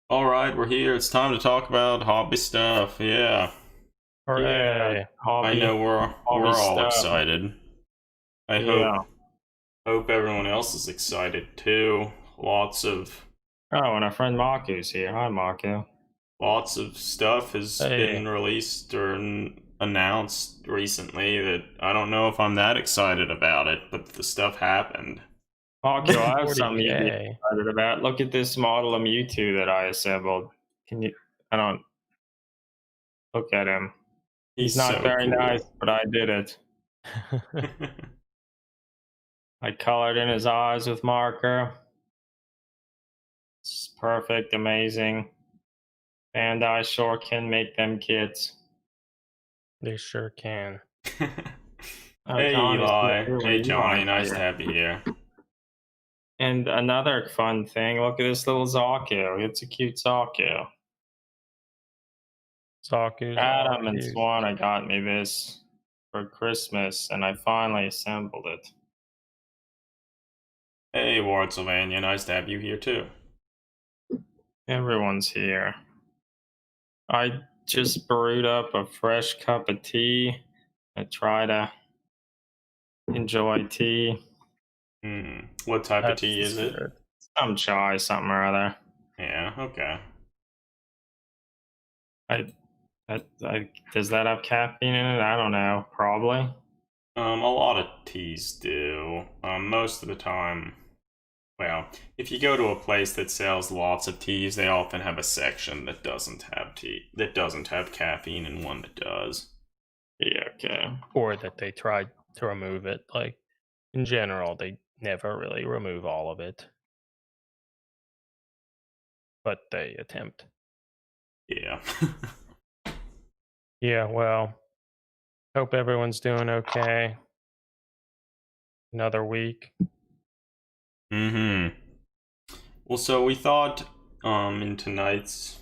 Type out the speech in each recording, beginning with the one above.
All right, we're here. It's time to talk about hobby stuff. Yeah, Yeah, Hooray. I know hobby we're all stuff. excited. I Yeah. hope everyone else is excited too. Oh, and our friend Marco's here. Hi, Marco. Lots of stuff has Hey, been released or announced recently that I don't know if I'm that excited about it, but the stuff happened. Marco, I have something you'd be 40K. excited about. Look at this model of Mewtwo that I assembled. Can you? I don't look at him. He's He's not so very nice, cool. but I did it. I colored in his eyes with marker. It's perfect, amazing. And I sure can make them kits. They sure can. Hey John is Eli. Hey Eli Johnny, nice to here. have you here. And another fun thing, look at this little Zaku. It's a cute Zaku. Zaku's all Adam and cute. Swan got me this for Christmas, and I finally assembled it. Hey Wardsylvania, nice to have you here too. Everyone's here. I just brewed up a fresh cup of tea. I try to enjoy tea. What type of tea That's is it? good. Some chai, something or other. Yeah, okay. Does that have caffeine in it? I don't know. Probably. A lot of teas do. Most of the time, well, if you go to a place that sells lots of teas, they often have a section that doesn't have caffeine and one that does. Yeah, okay. Or that they tried to remove it. Like, in general, they never really remove all of it, but they attempt. Yeah. Yeah, well, hope everyone's doing okay. Another week. mm-hmm. Well, so we thought in tonight's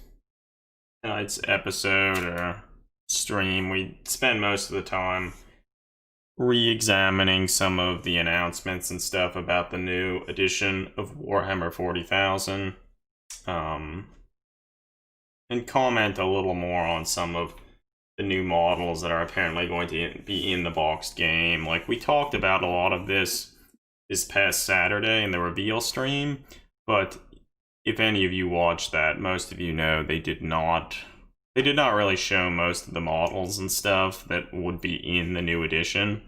episode or stream, we spend most of the time re-examining some of the announcements and stuff about the new edition of Warhammer 40,000, um, and comment a little more on some of the new models that are apparently going to be in the boxed game. Like, we talked about a lot of this past Saturday in the reveal stream, but if any of you watched that, most of you know they did not really show most of the models and stuff that would be in the new edition.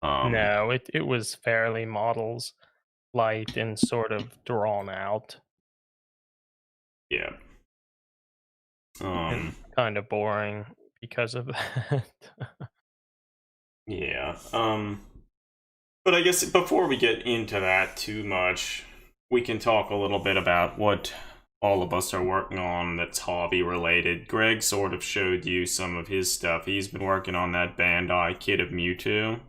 No, it was fairly models light and sort of drawn out Yeah. and kind of boring because of that. Yeah. But I guess before we get into that too much, we can talk a little bit about what all of us are working on that's hobby related. Greg sort of showed you some of his stuff. He's been working on that Bandai kit of Mewtwo.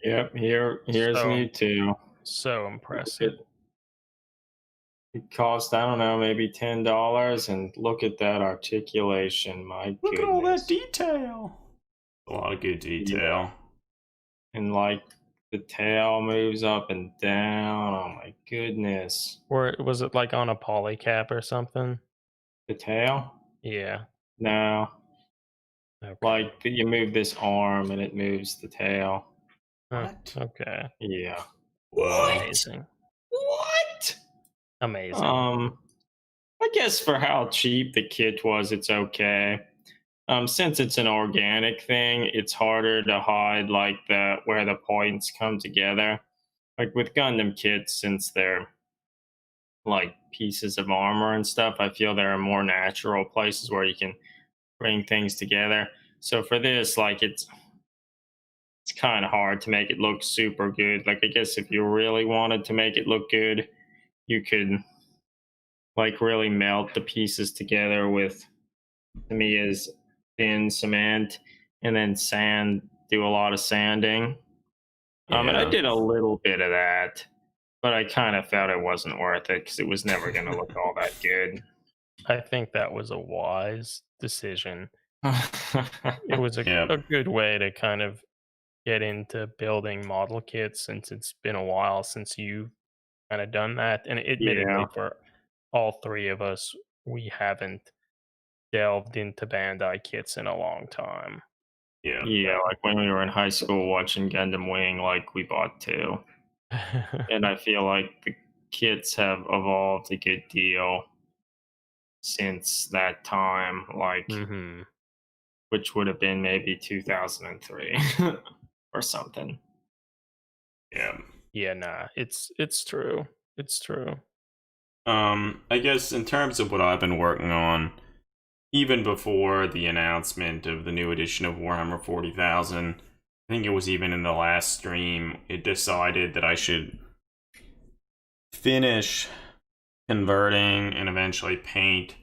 Yep, here's So Mewtwo. so impressive. It cost, I don't know, maybe $10, and look at that articulation. My Look at all that goodness. detail. A lot of good detail. And like the tail moves up and down. Oh my goodness. Or was it like on a polycap or something? The tail? Yeah. No. Okay. Like you move this arm and it moves the tail. What? Okay. Yeah. Amazing. What? Amazing. I guess for how cheap the kit was, it's okay. Since it's an organic thing, it's harder to hide like the where the points come together. Like with Gundam kits, since they're like pieces of armor and stuff, I feel there are more natural places where you can bring things together. So for this, like it's kind of hard to make it look super good. Like I guess if you really wanted to make it look good, you could like really melt the pieces together with Tamiya's thin cement and then do a lot of sanding. And I Yeah. did a little bit of that, but I kind of felt it wasn't worth it because it was never going to look all that good. I think that was a wise decision. It was a Yeah. good way to kind of get into building model kits since it's been a while since you've kind of done that. And admittedly, Yeah. for all three of us, we haven't delved into Bandai kits in a long time. Yeah. Yeah, like when we were in high school watching Gundam Wing, like we bought two. And I feel like the kits have evolved a good deal since that time, like hmm which would have been maybe 2003 or something. Yeah. Yeah, nah, it's true. It's true. I guess in terms of what I've been working on, even before the announcement of the new edition of Warhammer 40,000, I think it was even in the last stream, it decided that I should finish converting and eventually paint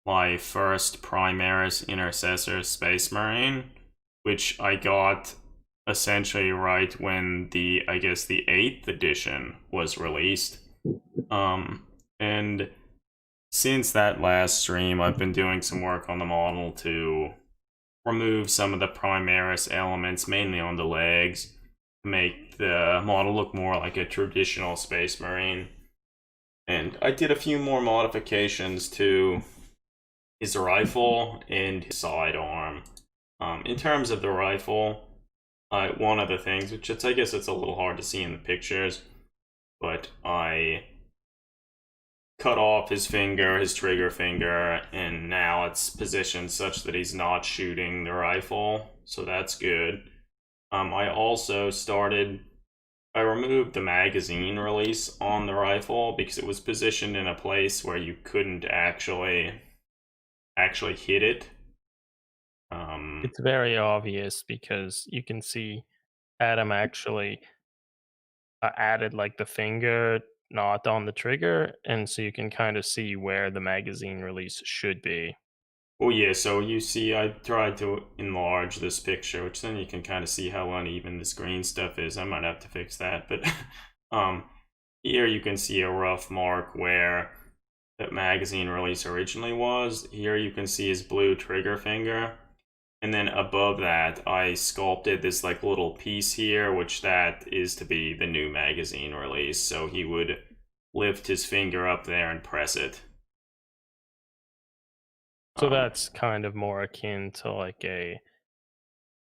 my first Primaris Intercessor Space Marine, which I got essentially right when the 8th edition was released. And since that last stream, I've been doing some work on the model to remove some of the Primaris elements, mainly on the legs, to make the model look more like a traditional Space Marine. And I did a few more modifications to his rifle and his sidearm. In terms of the rifle, one of the things, which I guess it's a little hard to see in the pictures, but I cut off his finger, his trigger finger, and now it's positioned such that he's not shooting the rifle, so that's good. I removed the magazine release on the rifle because it was positioned in a place where you couldn't actually hit it. It's very obvious because you can see Adam actually added like the finger not on the trigger, and so you can kind of see where the magazine release should be. Oh yeah, so you see I tried to enlarge this picture, which then you can kind of see how uneven this green stuff is. I might have to fix that, but here you can see a rough mark where that magazine release originally was. Here you can see his blue trigger finger. And then above that, I sculpted this like little piece here, which that is to be the new magazine release. So he would lift his finger up there and press it. So that's kind of more akin to like a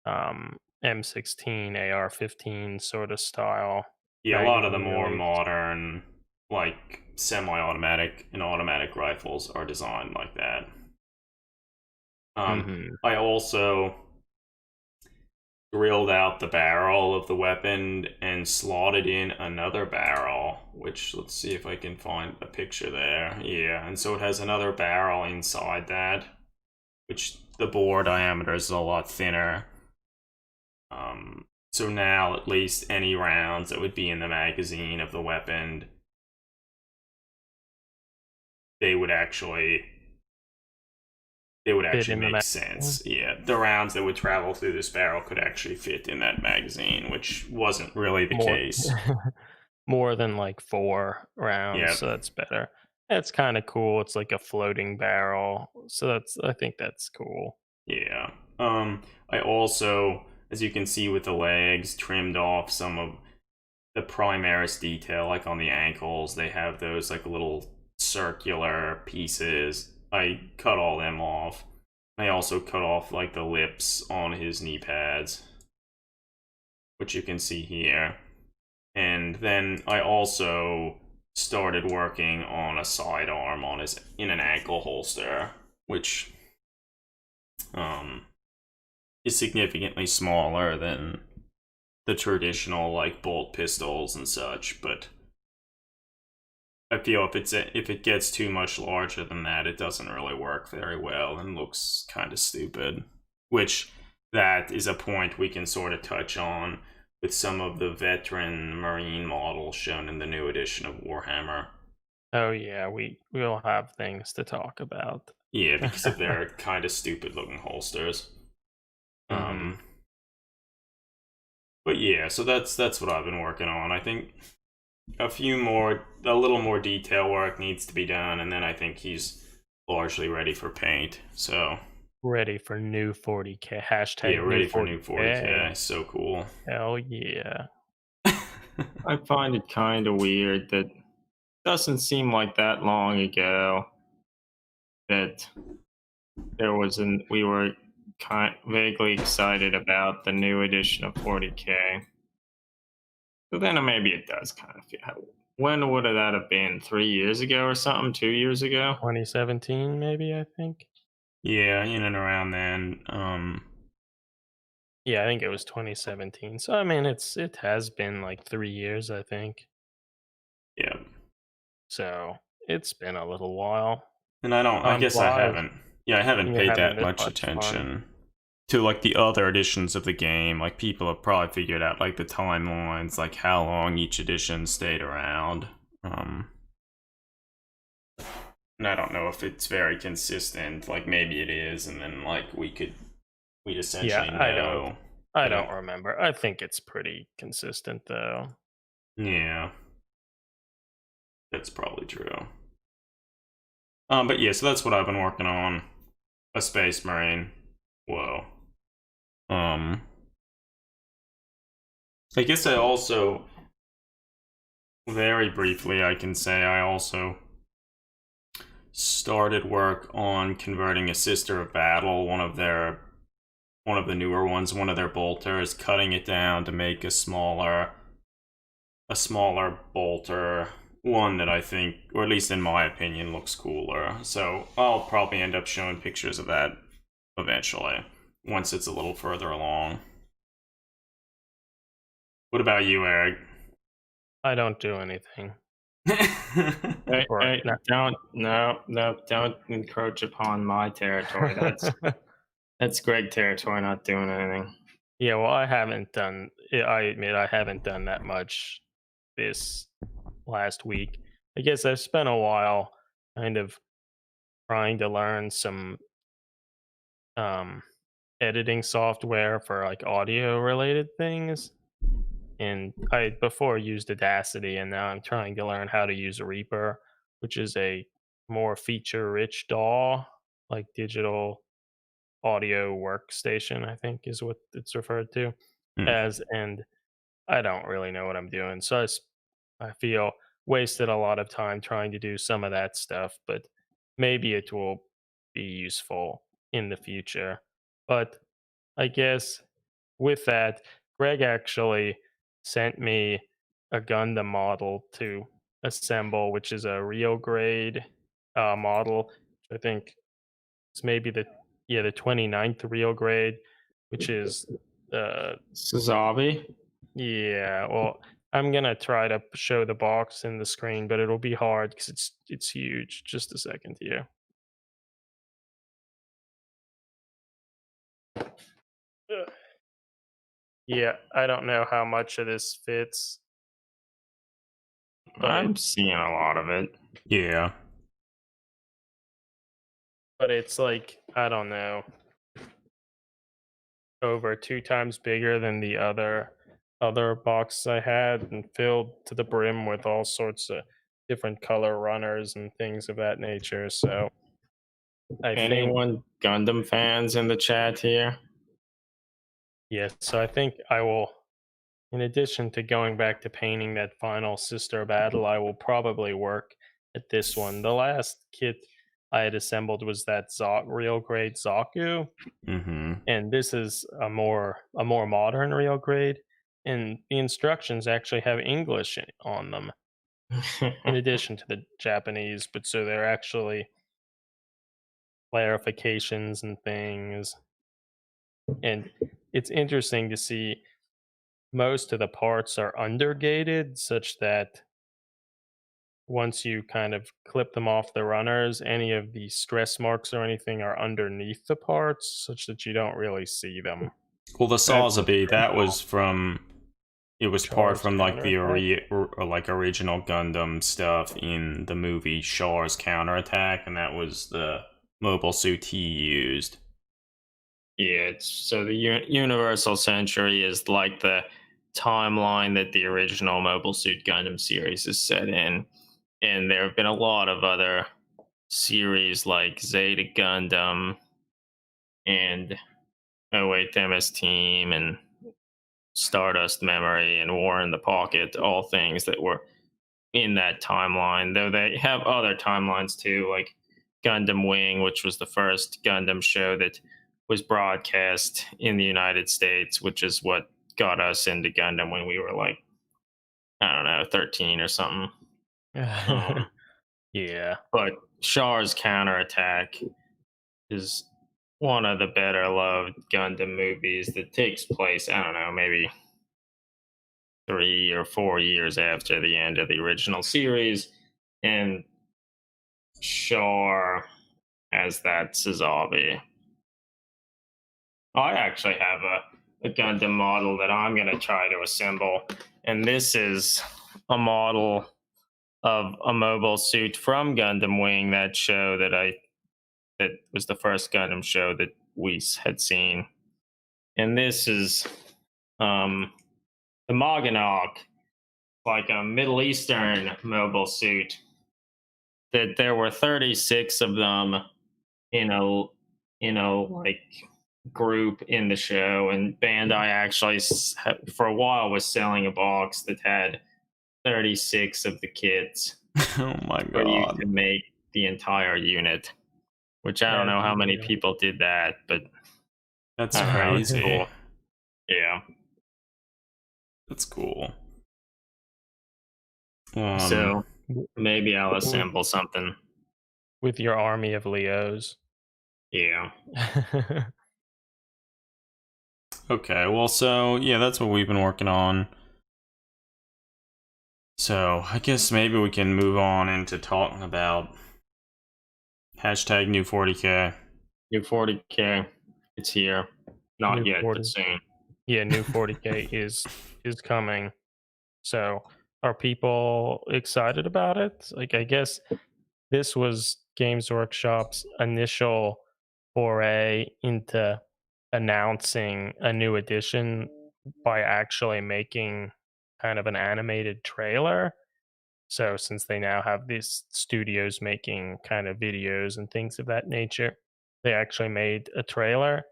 M16 AR-15 sort of style. Yeah, a lot of the magazine more release. modern, like semi-automatic and automatic rifles are designed like that. I also drilled out the barrel of the weapon and slotted in another barrel, which let's see if I can find a picture there. Yeah, and so it has another barrel inside that, which the bore diameter is a lot thinner. So now at least any rounds that would be in the magazine of the weapon, they would actually make sense. Yeah, the rounds that would travel through this barrel could actually fit in that magazine, which wasn't really the case. More than like 4 rounds, Yep. so that's better. That's kind of cool. It's like a floating barrel, so I think that's cool. Yeah. I also, as you can see with the legs, trimmed off some of the Primaris detail, like on the ankles. They have those like little circular pieces. I cut all them off. I also cut off like the lips on his knee pads, which you can see here. And then I also started working on a sidearm on his in an ankle holster, which is significantly smaller than the traditional like bolt pistols and such, but I feel if it gets too much larger than that, it doesn't really work very well and looks kind of stupid. Which that is a point we can sort of touch on with some of the veteran Marine models shown in the new edition of Warhammer. Oh yeah, we'll have things to talk about. Yeah, because of their kind of stupid looking holsters. But yeah, so that's what I've been working on. I think a little more detail work needs to be done, and then I think he's largely ready for paint. So ready for new 40K hashtag. Yeah, ready for new 40K. 40K. So cool. Hell yeah. I find it kind of weird that doesn't seem like that long ago that we were vaguely excited about the new edition of 40K. So then maybe it does kind of feel. When would that have been? 3 years ago or something? 2 years ago? 2017, maybe, I think. Yeah, in and around then. Yeah, I think it was 2017. So I mean, it has been like 3 years, I think. Yeah. So it's been a little while. And I Time guess I flies. haven't. Yeah, I haven't You're paid having that this much much fun. attention to like the other editions of the game. Like people have probably figured out like the timelines, like how long each edition stayed around. And I don't know if it's very consistent. Like maybe it is, and then like we'd essentially know. I don't remember. I think it's pretty consistent though. Yeah, that's probably true. But yeah, so that's what I've been working on. A Space Marine. Whoa. I guess I also, very briefly, I can say I also started work on converting a Sister of Battle, one of the newer ones, one of their bolters, cutting it down to make a smaller bolter, one that I think, or at least in my opinion, looks cooler. So I'll probably end up showing pictures of that eventually, once it's a little further along. What about you, Eric? I don't do anything. Don't encroach upon my territory. That's Greg territory, not doing anything. Yeah, well, I admit I haven't done that much this last week. I guess I've spent a while kind of trying to learn some editing software for like audio related things. And I before used Audacity, and now I'm trying to learn how to use Reaper, which is a more feature rich DAW, like digital audio workstation, I think is what it's referred to as. And I don't really know what I'm doing. So I feel wasted a lot of time trying to do some of that stuff, but maybe it will be useful in the future. But I guess with that, Greg actually sent me a Gundam model to assemble, which is a real grade model. I think it's maybe the 29th real grade, which is Suzabi? Yeah, well, I'm gonna try to show the box in the screen, but it'll be hard because it's huge. Just a second here. Ugh. Yeah, I don't know how much of this fits. I'm seeing a lot of it. Yeah. But it's like, I don't know, over 2 times bigger than the other box I had, and filled to the brim with all sorts of different color runners and things of that nature. So Anyone Gundam fans in the chat here? Yes, so I think I will, in addition to going back to painting that final Sister Battle, I will probably work at this one. The last kit I had assembled was that real grade Zaku, and this is a more modern real grade, and the instructions actually have English on them, in addition to the Japanese. But so they're actually clarifications and things, and it's interesting to see most of the parts are undergated, such that once you kind of clip them off the runners, any of the stress marks or anything are underneath the parts, such that you don't really see them. Well, the Sazabi, that was from, it was part from like the original Gundam stuff in the movie Char's Counterattack, and that was the mobile suit he used. Yeah, so the Universal Century is like the timeline that the original Mobile Suit Gundam series is set in. And there have been a lot of other series like Zeta Gundam and 08 MS Team and Stardust Memory and War in the Pocket, all things that were in that timeline, though they have other timelines too, like Gundam Wing, which was the first Gundam show that was broadcast in the United States, which is what got us into Gundam when we were like, I don't know, 13 or something. Yeah. But Char's Counterattack is one of the better loved Gundam movies that takes place, I don't know, maybe 3 or 4 years after the end of the original series. And Char has that Sazabi. I actually have a Gundam model that I'm going to try to assemble. And this is a model of a mobile suit from Gundam Wing, that show that was the first Gundam show that we had seen. And this is the Mogganok, like a Middle Eastern mobile suit. That there were 36 of them in a like group in the show, and Bandai actually for a while was selling a box that had 36 of the kits. Oh my god! For you to make the entire unit, which I don't know how many people did that, but that's crazy. Cool. Yeah, that's cool. So maybe I'll assemble something with your army of Leos. Yeah. Okay, well, so yeah, that's what we've been working on. So I guess maybe we can move on into talking about hashtag new 40K. New 40K, it's here. Not new yet, 40. But soon. Yeah, new 40K is coming. So are people excited about it? Like, I guess this was Games Workshop's initial foray into announcing a new edition by actually making kind of an animated trailer. So since they now have these studios making kind of videos and things of that nature, they actually made a trailer,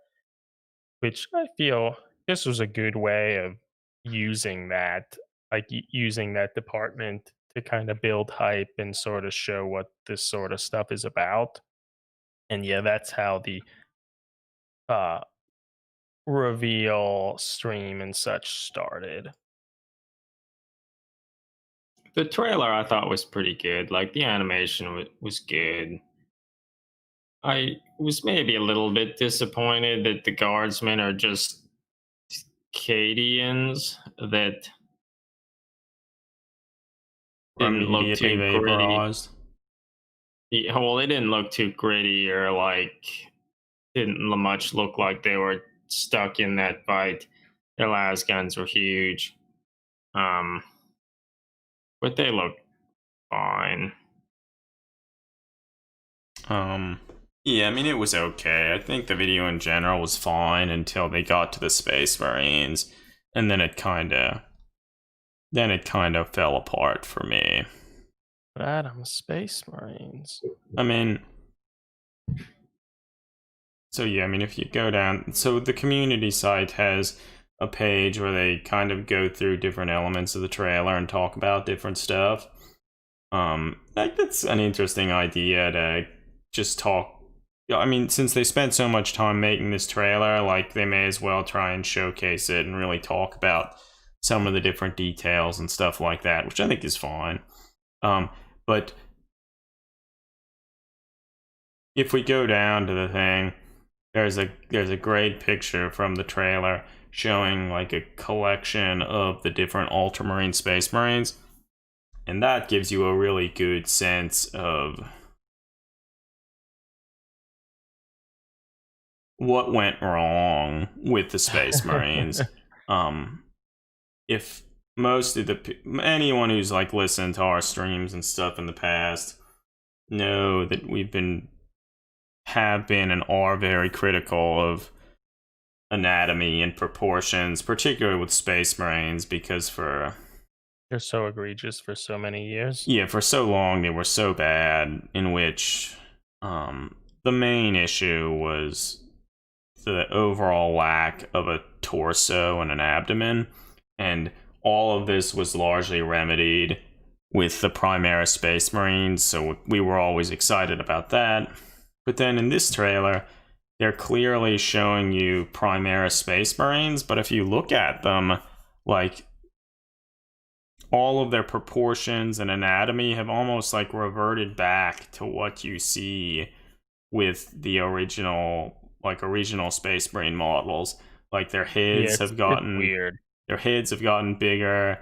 which I feel this was a good way of using that, like using that department to kind of build hype and sort of show what this sort of stuff is about. And yeah, that's how the reveal stream and such started. The trailer I thought was pretty good. Like, the animation was good. I was maybe a little bit disappointed that the guardsmen are just Cadians that didn't look too vaporized. Gritty. Yeah, well, they didn't look too gritty, or like didn't much look like they were stuck in that fight. Their las guns were huge, but they look fine. Yeah, I mean, it was okay. I think the video in general was fine until they got to the Space Marines, and then it kind of fell apart for me. Adam, Space Marines. I mean, so yeah, I mean, if you go down, so the community site has a page where they kind of go through different elements of the trailer and talk about different stuff. Like, that's an interesting idea to just talk. I mean, since they spent so much time making this trailer, like, they may as well try and showcase it and really talk about some of the different details and stuff like that, which I think is fine. But if we go down to the thing, there's a great picture from the trailer showing like a collection of the different Ultramarine Space Marines, and that gives you a really good sense of what went wrong with the Space Marines. If most of anyone who's like listened to our streams and stuff in the past know that have been and are very critical of anatomy and proportions, particularly with Space Marines, because they're so egregious for so many years. Yeah, for so long they were so bad, in which the main issue was the overall lack of a torso and an abdomen, and all of this was largely remedied with the Primaris Space Marines, so we were always excited about that. But then in this trailer, they're clearly showing you Primaris Space Marines, but if you look at them, like, all of their proportions and anatomy have almost like reverted back to what you see with the original Space Marine models. Like their heads it's weird. Their heads have gotten bigger,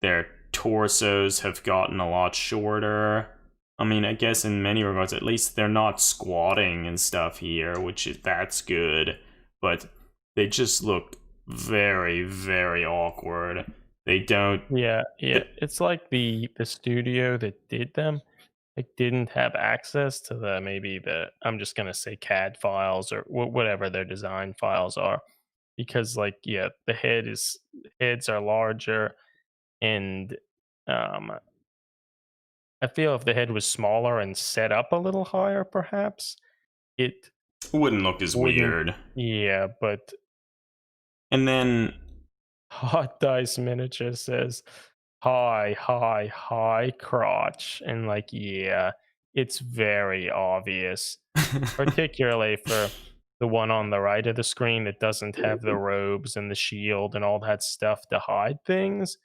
their torsos have gotten a lot shorter. I mean, I guess in many regards, at least they're not squatting and stuff here, that's good. But they just look very, very awkward. They don't. Yeah. It's like the studio that did them, like, didn't have access to I'm just gonna say CAD files or whatever their design files are, because like the heads are larger, and I feel if the head was smaller and set up a little higher, perhaps it wouldn't look as weird. Yeah, but and then Hot Dice Miniature says high crotch, and like, yeah, it's very obvious, particularly for the one on the right of the screen that doesn't have the robes and the shield and all that stuff to hide things.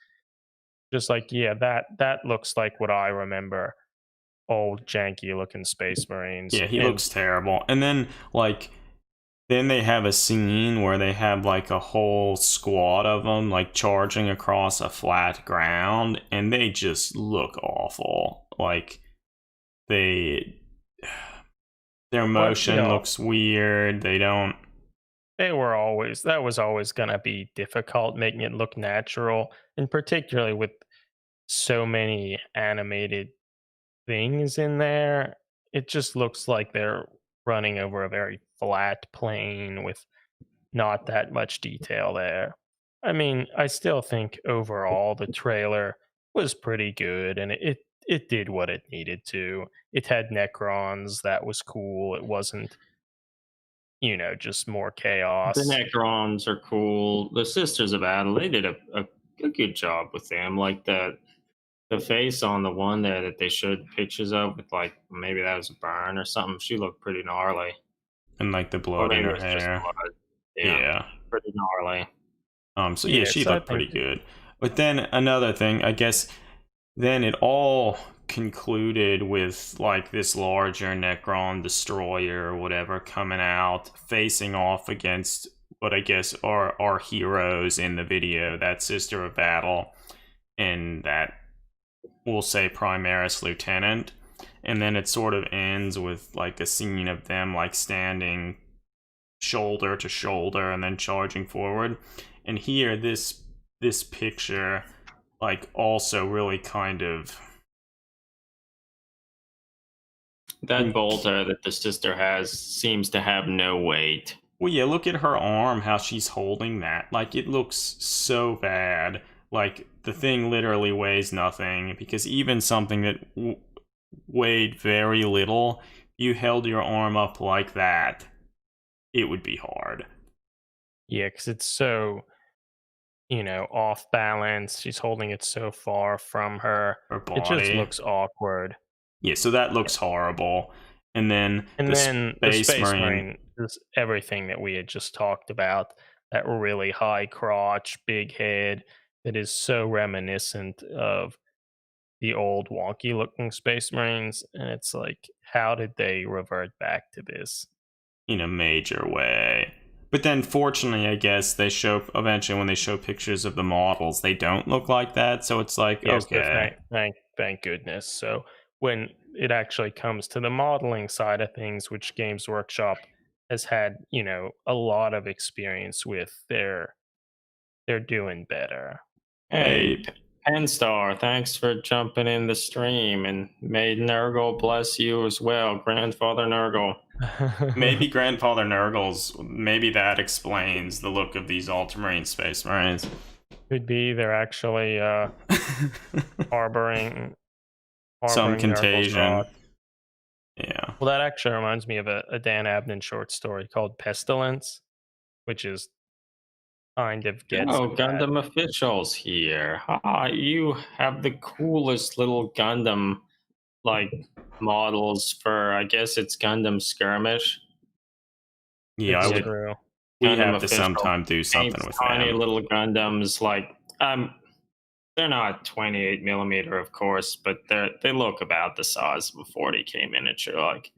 Just like, yeah, that looks like what I remember old janky looking Space Marines. Yeah, he looks terrible. And then then they have a scene where they have like a whole squad of them like charging across a flat ground, and they just look awful. Like their motion looks weird. That was always gonna be difficult making it look natural, and particularly with so many animated things in there, it just looks like they're running over a very flat plane with not that much detail there. I mean, I still think overall the trailer was pretty good, and it did what it needed to. It had Necrons, that was cool. It wasn't, just more chaos. The Necrons are cool. The Sisters of Battle, they did a good job with them. Like the face on the one there that they showed pictures of with like maybe that was a burn or something. She looked pretty gnarly. And like the blood in her hair. Yeah. Pretty gnarly. So yeah, she looked pretty good. But then another thing, I guess then it all concluded with like this larger Necron destroyer or whatever coming out, facing off against what I guess are our heroes in the video, that Sister of Battle and that, we'll say, Primaris Lieutenant. And then it sort of ends with like a scene of them like standing shoulder to shoulder and then charging forward. And here, this picture like also really kind of, that bolter that the sister has seems to have no weight. Well, yeah, look at her arm, how she's holding that. Like, it looks so bad. Like, the thing literally weighs nothing, because even something that weighed very little, you held your arm up like that, it would be hard. Yeah, because it's so, off balance. She's holding it so far from her. body. It just looks awkward. Yeah, so that looks horrible. And then the Space Marine is everything that we had just talked about. That really high crotch, big head, that is so reminiscent of the old wonky looking Space Marines. And it's like, how did they revert back to this? In a major way. But then fortunately, I guess they show eventually when they show pictures of the models, they don't look like that. So it's like, yes, okay. Thank goodness. So when it actually comes to the modeling side of things, which Games Workshop has had, a lot of experience with, they're doing better. Hey, Penstar, thanks for jumping in the stream, and may Nurgle bless you as well, Grandfather Nurgle. Maybe Grandfather Nurgle's, maybe that explains the look of these Ultramarine Space Marines. Could be they're actually harboring some contagion. Yeah. Well, that actually reminds me of a Dan Abnett short story called Pestilence, which is kind of gets. Oh, Gundam officials here. You have the coolest little Gundam, like models for, I guess it's Gundam Skirmish. Yeah, It's I would. true. We Gundam have to official sometime do something paints with tiny them. little Gundams. Like, they're not 28 millimeter, of course, but they look about the size of a 40K miniature, like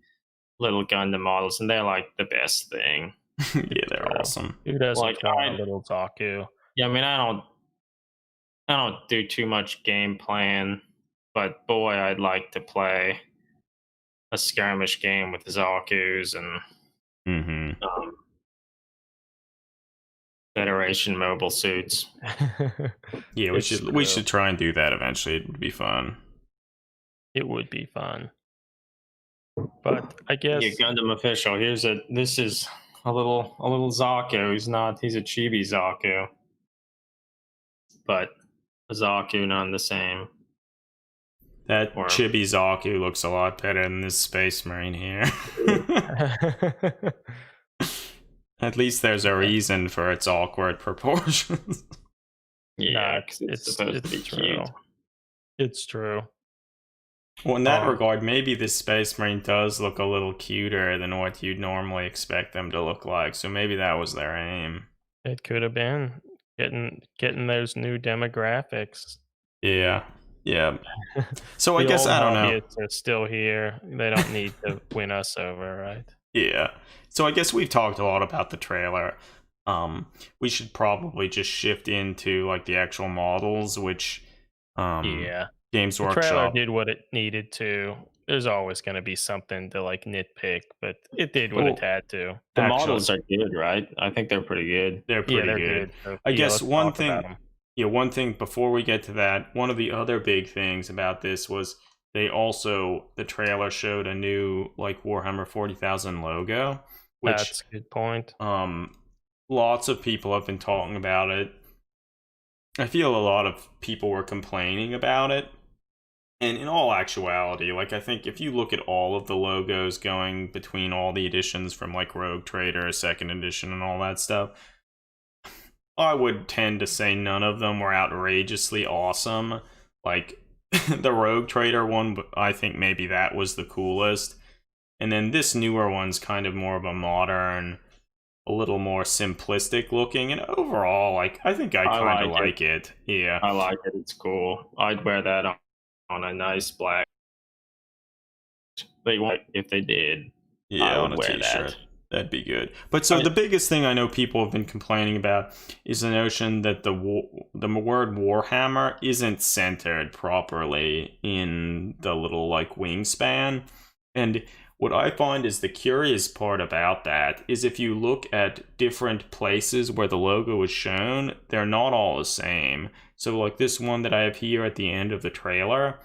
little Gundam models, and they're like the best thing. Yeah, they're True. awesome. Who doesn't Like, want a little Zaku? Yeah, I mean, I don't do too much game playing, but boy, I'd like to play a skirmish game with Zaku's and Mm-hmm. Federation mobile suits. Yeah, It's we true. should try and do that eventually. It would be fun. It would be fun. But I guess Yeah, Gundam official. This is a little Zaku. He's a chibi Zaku, but a Zaku none the same. That Or- chibi Zaku looks a lot better than this Space Marine here. At least there's a reason for its awkward proportions. Yeah, Nah, 'cause it's supposed to be true. cute. It's true. Well, in that regard, maybe this Space Marine does look a little cuter than what you'd normally expect them to look like. So maybe that was their aim. It could have been getting those new demographics. Yeah. Yeah. So I The guess old I don't know. hobbyists are still here. They don't need to win us over, right? Yeah. So I guess we've talked a lot about the trailer. We should probably just shift into like the actual models, which Yeah. Games The trailer Workshop did what it needed to. There's always going to be something to like nitpick, but it did what Well, it had to. The Actually- models are good, right? I think they're pretty good. they're pretty They're good. So, I guess let's one talk about thing 'em. Yeah, one thing before we get to that, one of the other big things about this was the trailer showed a new like Warhammer 40,000 logo, which That's a good point. lots of people have been talking about it. I feel a lot of people were complaining about it. And in all actuality, like I think if you look at all of the logos going between all the editions from like Rogue Trader, second edition and all that stuff, I would tend to say none of them were outrageously awesome. Like the Rogue Trader one, I think maybe that was the coolest. And then this newer one's kind of more of a modern, a little more simplistic looking. And overall, like I think I kind of like it. Yeah. I like it. It's cool. I'd wear that on a nice black. If they did. Yeah, I on would a wear t-shirt. that. That'd be good. But so the biggest thing I know people have been complaining about is the notion that the word Warhammer isn't centered properly in the little like wingspan. And what I find is the curious part about that is if you look at different places where the logo is shown, they're not all the same. So like this one that I have here at the end of the trailer,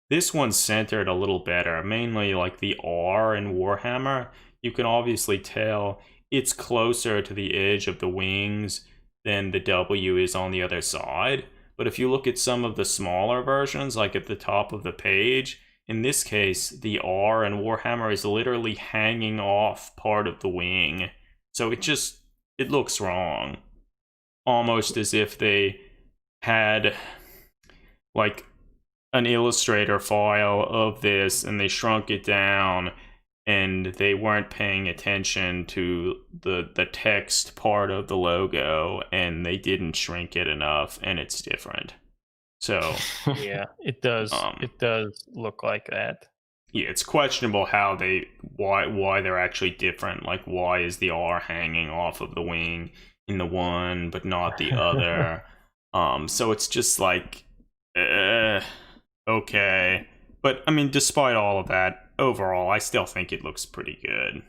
this one's centered a little better, mainly like the R in Warhammer. You can obviously tell it's closer to the edge of the wings than the W is on the other side. But if you look at some of the smaller versions, like at the top of the page, in this case, the R in Warhammer is literally hanging off part of the wing. So it looks wrong. Almost as if they had like an Illustrator file of this and they shrunk it down and they weren't paying attention to the text part of the logo and they didn't shrink it enough and it's different. So Yeah, it does. It does look like that. Yeah, it's questionable how why they're actually different. Like why is the R hanging off of the wing in the one but not the other? So it's just like okay. But I mean, despite all of that, overall, I still think it looks pretty good.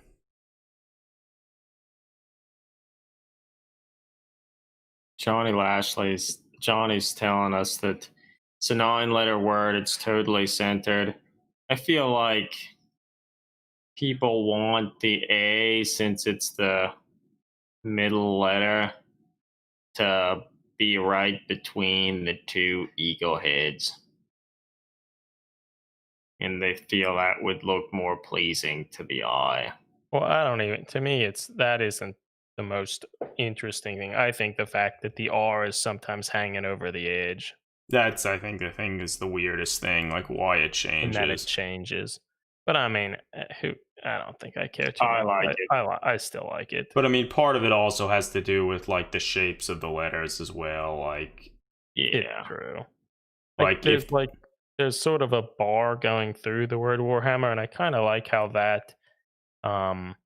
Johnny's telling us that it's a 9-letter word. It's totally centered. I feel like people want the A, since it's the middle letter, to be right between the two eagle heads. And they feel that would look more pleasing to the eye. Well, to me, that isn't the most interesting thing. I think the fact that the R is sometimes hanging over the edge. That's, I think, the thing is the weirdest thing, like why it changes. And that it changes. But I mean, who? I don't think I care too I much. like it. I still like it. But I mean, part of it also has to do with like the shapes of the letters as well. It's Yeah. true. Like if There's sort of a bar going through the word Warhammer, and I kind of like how that um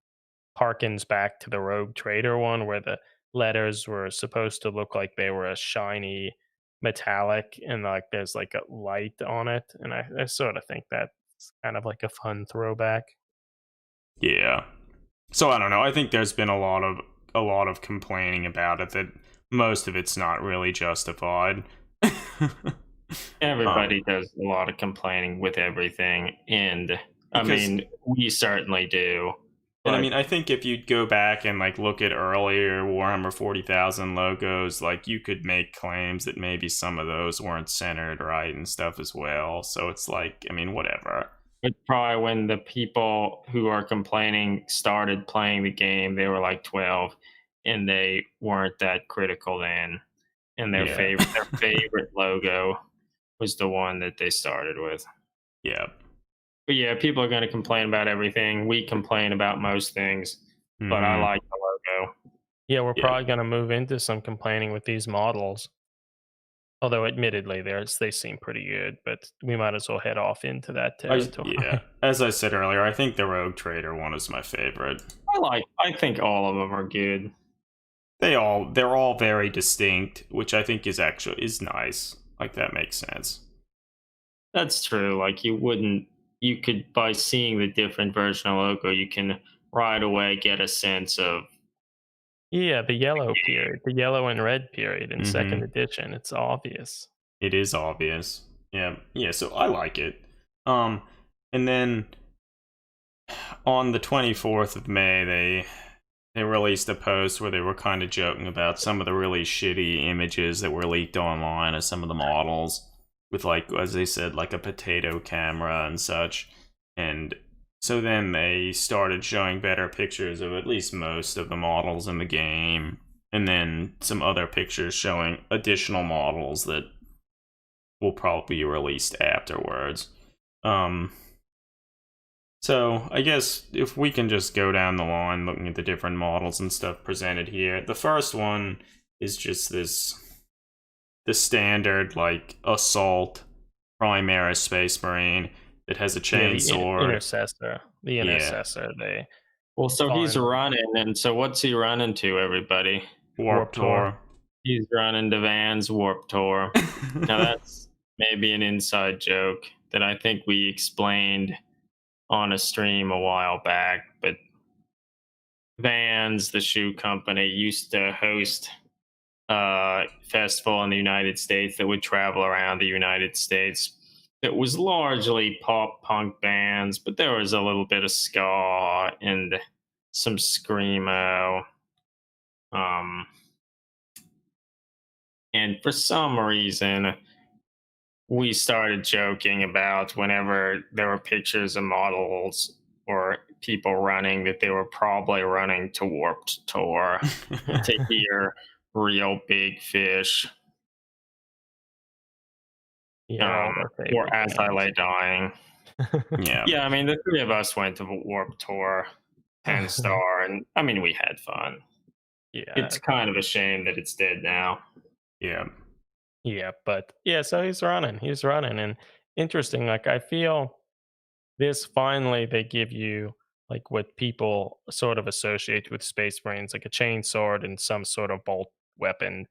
harkens back to the Rogue Trader one, where the letters were supposed to look like they were a shiny metallic, and like there's like a light on it, and I sort of think that's kind of like a fun throwback. yeah. So I don't know. I think there's been a lot of complaining about it that most of it's not really justified. Everybody does a lot of complaining with everything, and I Because- mean, we certainly do. And I but- mean, I think if you'd go back and like look at earlier Warhammer 40,000 logos, like you could make claims that maybe some of those weren't centered right and stuff as well. So it's like, I mean, whatever. It's probably when the people who are complaining started playing the game, they were like 12, and they weren't that critical then. And their Yeah. favorite logo was the one that they started with. Yeah. But yeah, people are going to complain about everything. We complain about most things, but I Mhm. like the logo. Yeah, we're Yeah. probably going to move into some complaining with these models. Although, admittedly, they seem pretty good, but we might as well head off into that territory. Yeah. As I said earlier, I think the Rogue Trader one is my favorite. I think all of them are good. They're all very distinct, which I think is nice. Like that makes sense. That's true. Like you could, by seeing the different version of logo, you can right away get a sense of, Yeah, the yellow period, the yellow and red period in second Mhm. edition. It's obvious. It is obvious. Yeah. Yeah, so I like it. And then on the 24th of May, they released a post where they were kind of joking about some of the really shitty images that were leaked online of some of the models with, like, as they said, like a potato camera and such. And so then they started showing better pictures of at least most of the models in the game, and then some other pictures showing additional models that will probably be released afterwards. So I guess if we can just go down the line looking at the different models and stuff presented here. The first one is just the standard like assault Primaris Space Marine that has a Yeah, the chainsaw. intercessor. The intercessor. They well, so he's Fine. running, and so what's he running to, everybody? Warp Tour. He's running to Van's Warp Tour. Now that's maybe an inside joke that I think we explained on a stream a while back, but Vans, the shoe company, used to host a festival in the United States that would travel around the United States. It was largely pop punk bands, but there was a little bit of ska and some screamo. And for some reason, we started joking about whenever there were pictures of models or people running that they were probably running to Warped Tour to hear Real Big Fish yeah, or As I Lay Dying. Yeah. Yeah, I mean, the three of us went to Warped Tour 10 star, and I mean, we had fun. Yeah, It's kind of a shame that it's dead now. Yeah. yeah, but yeah. So he's running, and interesting. Like I feel this finally they give you like what people sort of associate with Space Marines, like a chain sword and some sort of bolt weapon.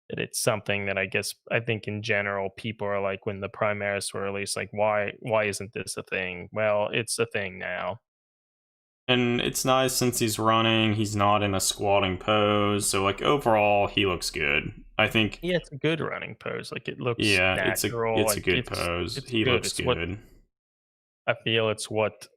That it's something that I think in general people are like when the Primaris were released, like why isn't this a thing? Well, it's a thing now. And it's nice since he's running, he's not in a squatting pose, so like overall he looks good. I think Yeah, it's a good running pose. Like it looks yeah, natural. it's a like, good pose. It's He good. looks It's good. what I feel. It's what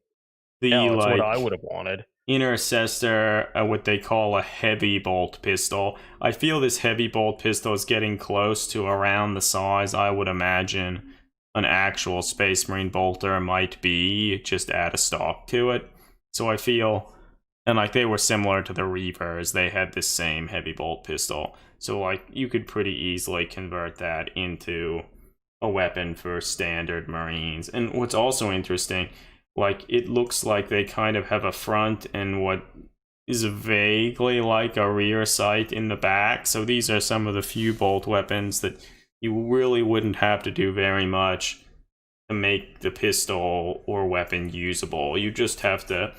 The it's like what I would have wanted. intercessor, what they call a heavy bolt pistol. I feel this heavy bolt pistol is getting close to around the size I would imagine an actual Space Marine bolter might be, just add a stock to it. So I feel, and like they were similar to the Reavers, they had this same heavy bolt pistol. So like you could pretty easily convert that into a weapon for standard Marines. And what's also interesting, like it looks like they kind of have a front and what is vaguely like a rear sight in the back. So these are some of the few bolt weapons that you really wouldn't have to do very much to make the pistol or weapon usable. You just have to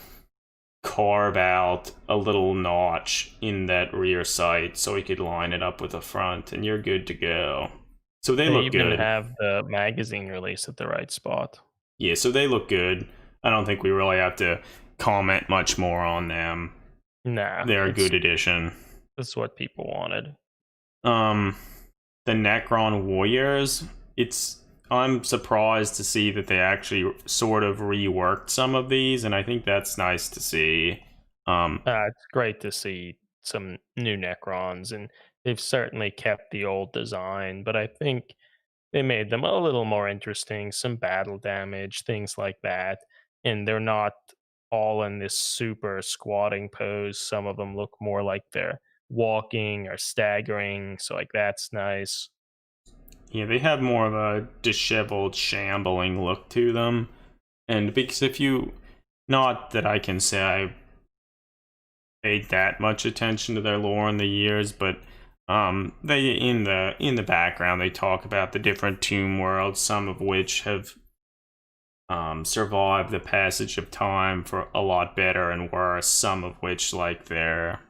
carve out a little notch in that rear sight so you could line it up with the front, and you're good to go. So they look even good. have the magazine release at the right spot. Yeah, so they look good. I don't think we really have to comment much more on them. Nah, They're a good addition. That's what people wanted. The Necron Warriors, I'm surprised to see that they actually sort of reworked some of these, and I think that's nice to see. It's great to see some new Necrons, and they've certainly kept the old design, but I think they made them a little more interesting, some battle damage, things like that, and they're not all in this super squatting pose. Some of them look more like they're walking or staggering, so like that's nice. Yeah, they have more of a disheveled, shambling look to them. And because not that I can say I paid that much attention to their lore in the years, but they in the background they talk about the different tomb worlds, some of which have survived the passage of time for a lot better and worse, some of which, like, their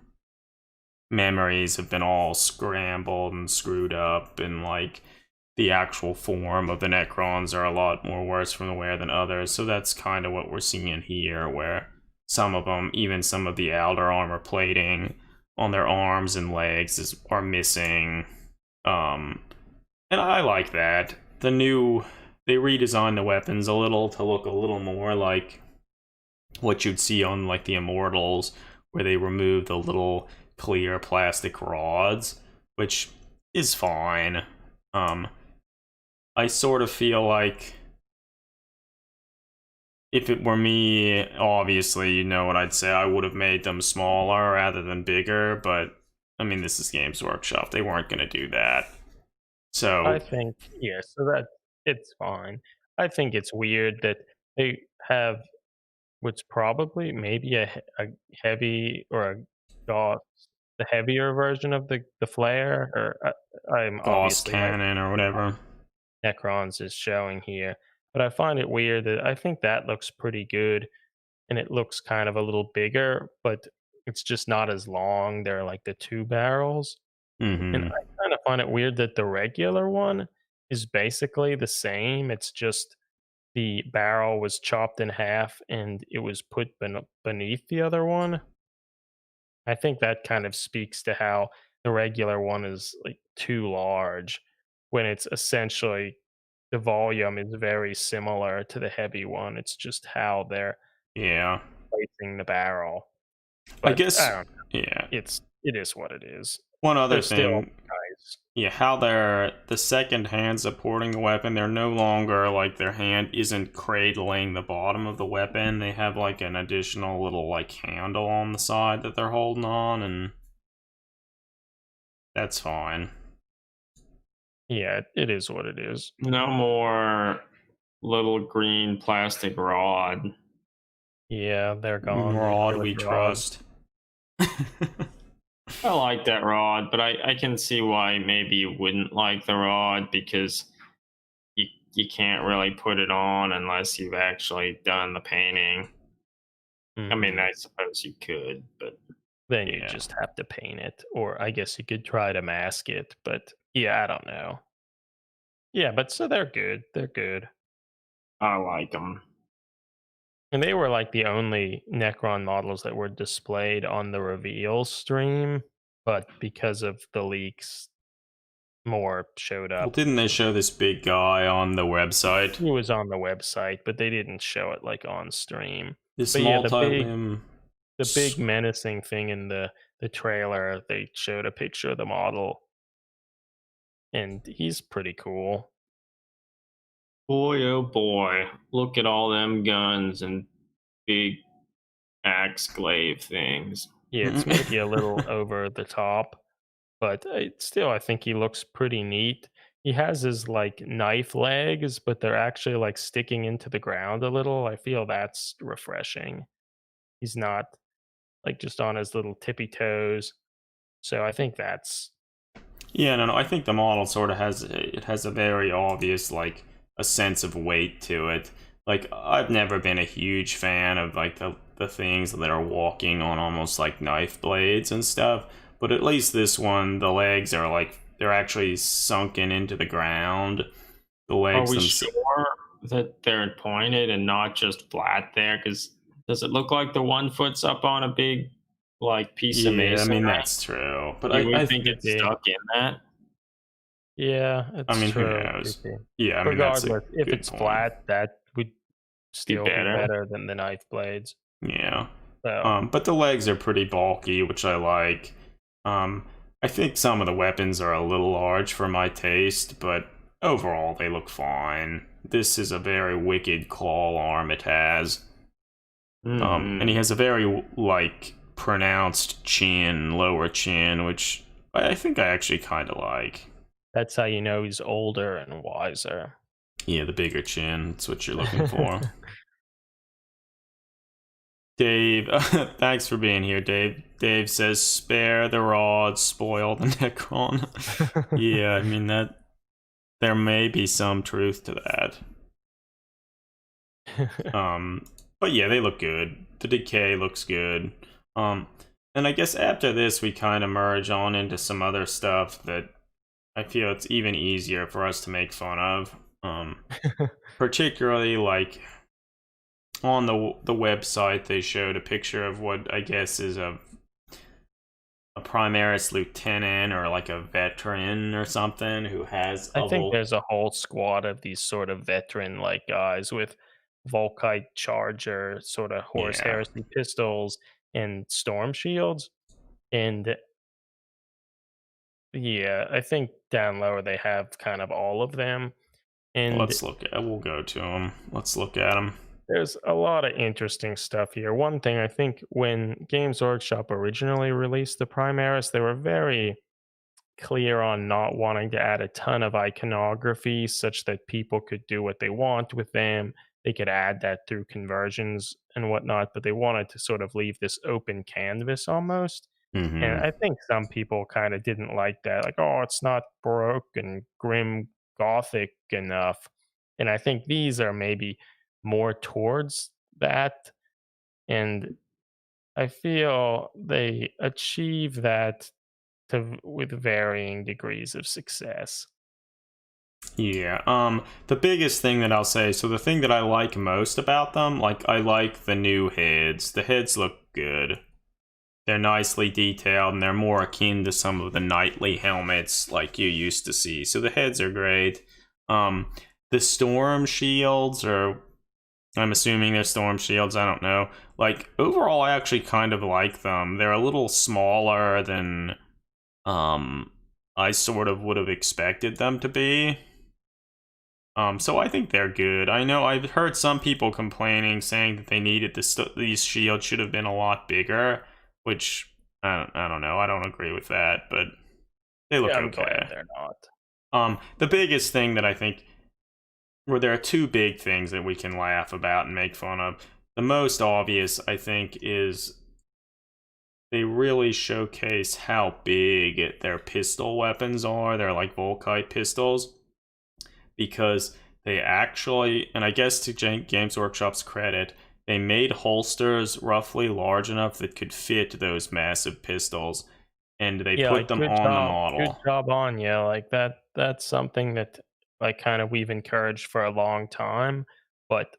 memories have been all scrambled and screwed up, and like the actual form of the Necrons are a lot more worse from the wear than others. So that's kind of what we're seeing here, where some of them, even some of the outer armor plating on their arms and legs are missing. And I like that. They redesigned the weapons a little to look a little more like what you'd see on like the Immortals, where they remove the little clear plastic rods, which is fine. I sort of feel like if it were me, obviously, you know what I'd say, I would have made them smaller rather than bigger, but I mean, this is Games Workshop. They weren't going to do that. So I think, yeah, so that it's fine. I think it's weird that they have what's probably maybe a heavy or a gauss, the heavier version of the flare, or I'm Gauss obviously my cannon or whatever. Necrons is showing here, but I find it weird that I think that looks pretty good, and it looks kind of a little bigger, but it's just not as long. They're like the two barrels. And Mm-hmm. I kind of find it weird that the regular one is basically the same. It's just the barrel was chopped in half and it was put beneath the other one. I think that kind of speaks to how the regular one is like too large when it's essentially the volume is very similar to the heavy one. It's just how they're Yeah. placing the barrel. I But I guess, don't know. yeah. It is what it is. One other They're still thing, nice. yeah, how they're the second hand supporting the weapon, they're no longer like their hand isn't cradling the bottom of the weapon. They have like an additional little like handle on the side that they're holding on, and that's fine. Yeah, it is what it is. No more little green plastic rod. Yeah, they're gone. Rod They we killed the rod. trust. I like that rod, but I can see why maybe you wouldn't like the rod, because you can't really put it on unless you've actually done the painting. I mean, Mhm. I suppose you could, but Then you Yeah. just have to paint it, or I guess you could try to mask it, but yeah, I don't know. Yeah, but so they're good. They're good. I like them. And they were like the only Necron models that were displayed on the reveal stream, but because of the leaks, more showed Well, up. didn't they show this big guy on the website? It was on the website, but they didn't show it like on stream. This But yeah, multi-limb. the big menacing thing in the trailer, they showed a picture of the model, and he's pretty cool. Boy, oh boy, look at all them guns and big axe glaive things. Yeah, it's maybe a little over the top, but still, I think he looks pretty neat. he has his like knife legs, but they're actually like sticking into the ground a little. I feel that's refreshing. He's not like just on his little tippy toes. So I think that's Yeah, no, I think the model sort of has a very obvious like a sense of weight to it. Like I've never been a huge fan of like the things that are walking on almost like knife blades and stuff, but at least this one, the legs are like they're actually sunken into the ground. The Are legs we themselves. sure that they're pointed and not just flat there? Because does it look like the one foot's up on a big like piece of Yeah, I masonry? mean that's true, but You would I think could it's be. stuck in that. Yeah, I it's mean who true. knows? Could be. Yeah, I mean that's a Regardless, if good it's point. flat, that would Be still be better. better than the knife blades. Yeah. So But the legs are pretty bulky, which I like. I think some of the weapons are a little large for my taste, but overall they look fine. This is a very wicked claw arm it has. And he Mm-hmm. has a very, like, pronounced chin, lower chin, which I think I actually kind of like. that's how you know he's older and wiser. Yeah, the bigger chin, that's what you're looking for. Dave, thanks for being here, Dave. Dave says, "Spare the rod, spoil the Necron." Yeah, I mean that there may be some truth to that. Um, but yeah, they look good. The decay looks good. Um, and I guess after this, we kind of merge on into some other stuff that I feel it's even easier for us to make fun of. Particularly like on the website, they showed a picture of what I guess is a Primaris lieutenant or like a veteran or something who has I a think there's a whole squad of these sort of veteran like guys with Volkite Charger, sort of Horus yeah. Heresy pistols and storm shields. And yeah, I think down lower they have kind of all of them. And Let's look at. We'll go to them. Let's look at them. there's a lot of interesting stuff here. One thing I think when Games Workshop originally released the Primaris, they were very clear on not wanting to add a ton of iconography such that people could do what they want with them. They could add that through conversions and whatnot, but they wanted to sort of leave this open canvas almost. And Mm-hmm. I think some people kind of didn't like that. Like, oh, it's not Baroque and grim Gothic enough. And I think these are maybe more towards that. And I feel they achieve that with varying degrees of success. Yeah. The biggest thing that I'll say, so the thing that I like most about them, like I like the new heads. The heads look good. They're nicely detailed and they're more akin to some of the knightly helmets like you used to see. So the heads are great. Um, the storm shields are I'm assuming they're storm shields, I don't know. Like overall I actually kind of like them. They're a little smaller than um I sort of would have expected them to be. So I think they're good. I know I've heard some people complaining, saying that they needed these shields should have been a lot bigger, which I don't know. I don't agree with that, but they look Yeah, I'm glad okay. they're not. The biggest thing that I think, where there are two big things that we can laugh about and make fun of. The most obvious, I think, is they really showcase how big their pistol weapons are. They're like Volkite pistols. Because they actually, and I guess to Games Workshop's credit, they made holsters roughly large enough that could fit those massive pistols, and they Yeah, put like them on the good model. job on you. Like that's something that like kind of we've encouraged for a long time, but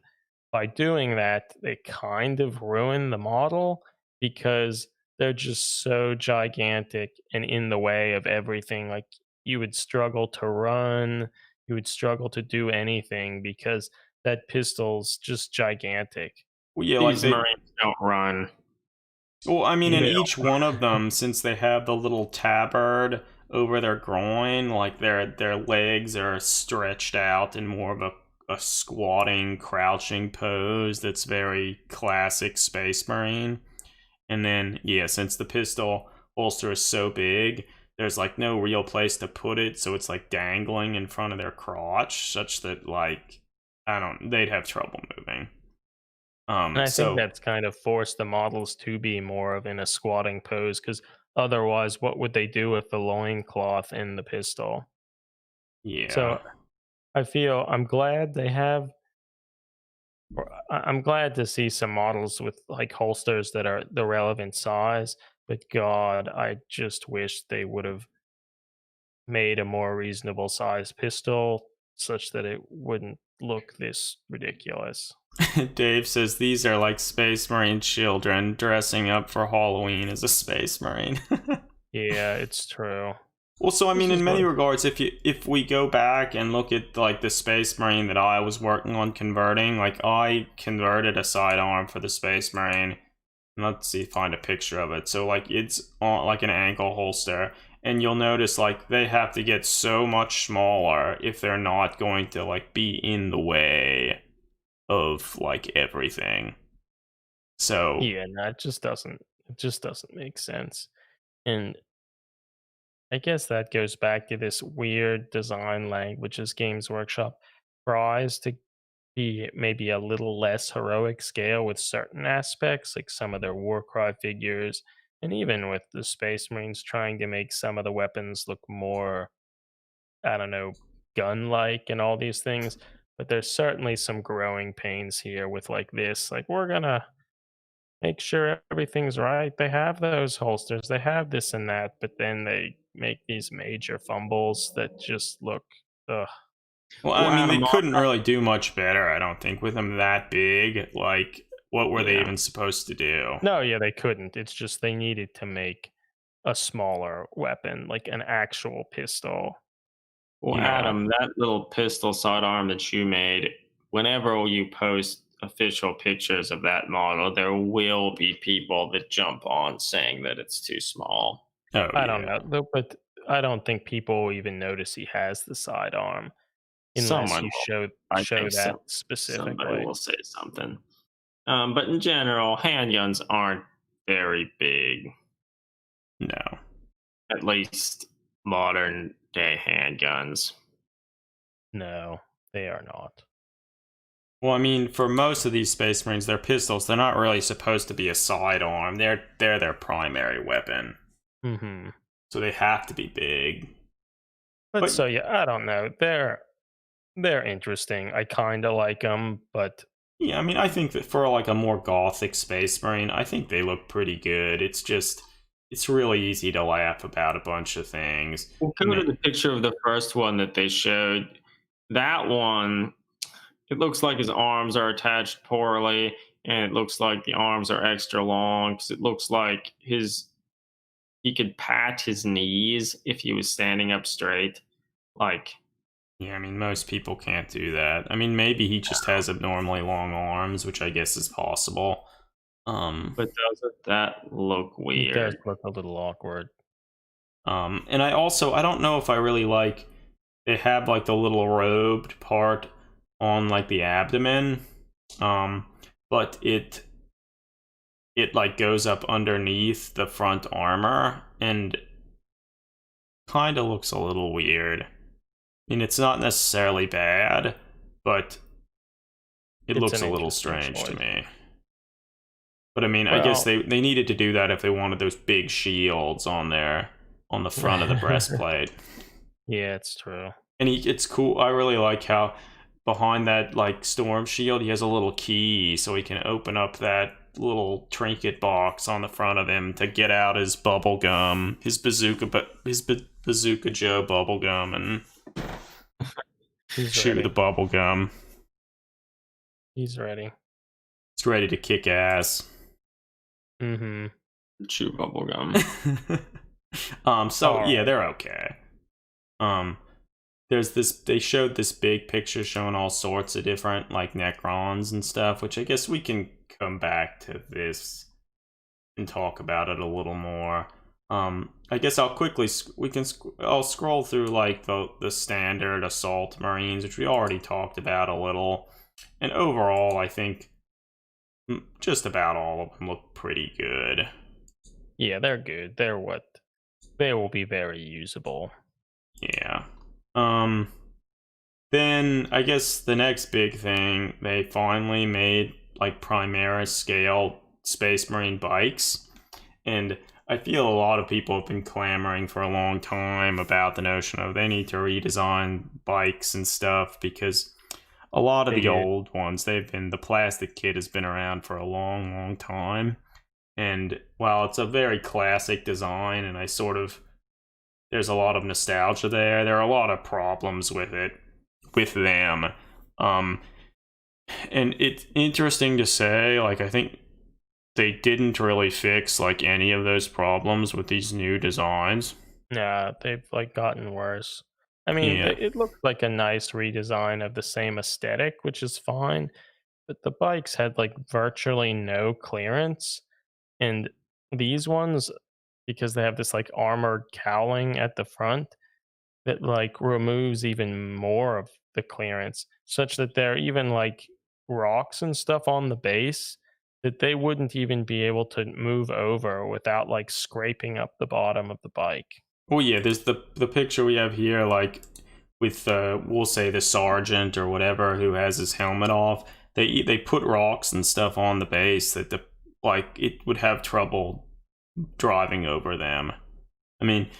by doing that, they kind of ruin the model because they're just so gigantic and in the way of everything. Like you would struggle to run, you would struggle to do anything because that pistol's just gigantic. Well, yeah, like These they. Marines don't run. Well, I mean, in They each one of them, since they have the little tabard over their groin, like their legs are stretched out in more of a squatting, crouching pose that's very classic Space Marine. And then, yeah, since the pistol holster is so big, there's like no real place to put it, so it's like dangling in front of their crotch, such that like they'd have trouble moving. And I think So that's kind of forced the models to be more of in a squatting pose, because otherwise, what would they do with the loincloth in the pistol? yeah. So I feel I'm glad they have. I'm glad to see some models with like holsters that are the relevant size, but God, I just wish they would have made a more reasonable size pistol such that it wouldn't look this ridiculous. Dave says these are like Space Marine children dressing up for Halloween as a Space Marine. Yeah, it's true. Well, so I This mean, is in many what. regards, if we go back and look at like the Space Marine that I was working on converting, like I converted a sidearm for the Space Marine. Let's see, find a picture of it. So like it's on like an ankle holster, and you'll notice like they have to get so much smaller if they're not going to like be in the way of like everything. So Yeah, no, it just doesn't. It just doesn't make sense. And I guess that goes back to this weird design languages Games Workshop tries to be maybe a little less heroic scale with certain aspects, like some of their Warcry figures, and even with the Space Marines trying to make some of the weapons look more, I don't know, gun like and all these things. But there's certainly some growing pains here with like this. Like, we're gonna make sure everything's right. They have those holsters, they have this and that, but then they make these major fumbles that just look, ugh. well, Well, I mean, they Adam, couldn't really do much better, I don't think, with them that big. Like, what were they yeah. even supposed to do? No, yeah, they couldn't. It's just they needed to make a smaller weapon, like an actual pistol. Well, Yeah. Adam, that little pistol sidearm that you made, whenever you post official pictures of that model, there will be people that jump on saying that it's too small. Oh, I don't yeah. know, though, but I don't think people even notice he has the sidearm unless Someone you will, I show think that somebody specifically. will say something. But in general, handguns aren't very big, No. at least modern day handguns. No, they are not. Well, I mean, for most of these Space Marines, their pistols, they're not really supposed to be a sidearm. They're their primary weapon. Hmm. So they have to be big. But But so yeah, I don't know. They're interesting. I kind of like them, but yeah, I mean, I think that for like a more gothic Space Marine, I think they look pretty good. It's just, it's really easy to laugh about a bunch of things. We'll I go to mean, the picture of the first one that they showed. That one, it looks like his arms are attached poorly, and it looks like the arms are extra long because it looks like he could pat his knees if he was standing up straight. Like, yeah, I mean, most people can't do that. I mean, maybe he just has abnormally long arms, which I guess is possible. but doesn't that look it does weird? look a little awkward. And I don't know if I really like, they have like the little robed part on like the abdomen, um, but it like goes up underneath the front armor and kind of looks a little weird. I mean, it's not necessarily bad, but it It's looks an a little interesting strange to choice. me. But I mean, I guess Well, they needed to do that if they wanted those big shields on the front of the breastplate. yeah, it's true. And it's cool. I really like how behind that like storm shield, he has a little key, so he can open up that little trinket box on the front of him to get out his bubble gum, his bazooka, bazooka Joe bubble gum, and He's chew the ready. bubble gum. He's ready. It's ready to kick ass. Mm-hmm. Chew bubblegum. So yeah, Alright. they're okay. There's this, they showed this big picture showing all sorts of different like Necrons and stuff, which I guess we can come back to this and talk about it a little more. I guess I'll quickly I'll scroll through like the standard assault marines, which we already talked about a little, and overall I think just about all of them look pretty good. Yeah, they're good. They're what They will be very usable. Yeah. Then I guess the next big thing, they finally made like Primaris scale Space Marine bikes. And I feel a lot of people have been clamoring for a long time about the notion of they need to redesign bikes and stuff, because a lot of the old ones, the plastic kit has been around for a long, long time. And while it's a very classic design, and there's a lot of nostalgia there are a lot of problems with them. And it's interesting to say, like, I think they didn't really fix like any of those problems with these new designs. Yeah, they've like gotten worse. I mean, Yeah. it looks like a nice redesign of the same aesthetic, which is fine. But the bikes had like virtually no clearance, and these ones, because they have this like armored cowling at the front that like removes even more of the clearance, such that there are even like rocks and stuff on the base that they wouldn't even be able to move over without like scraping up the bottom of the bike. Well, yeah, there's the picture we have here, like with we'll say the sergeant or whatever who has his helmet off. They put rocks and stuff on the base that it would have trouble driving over them. I mean,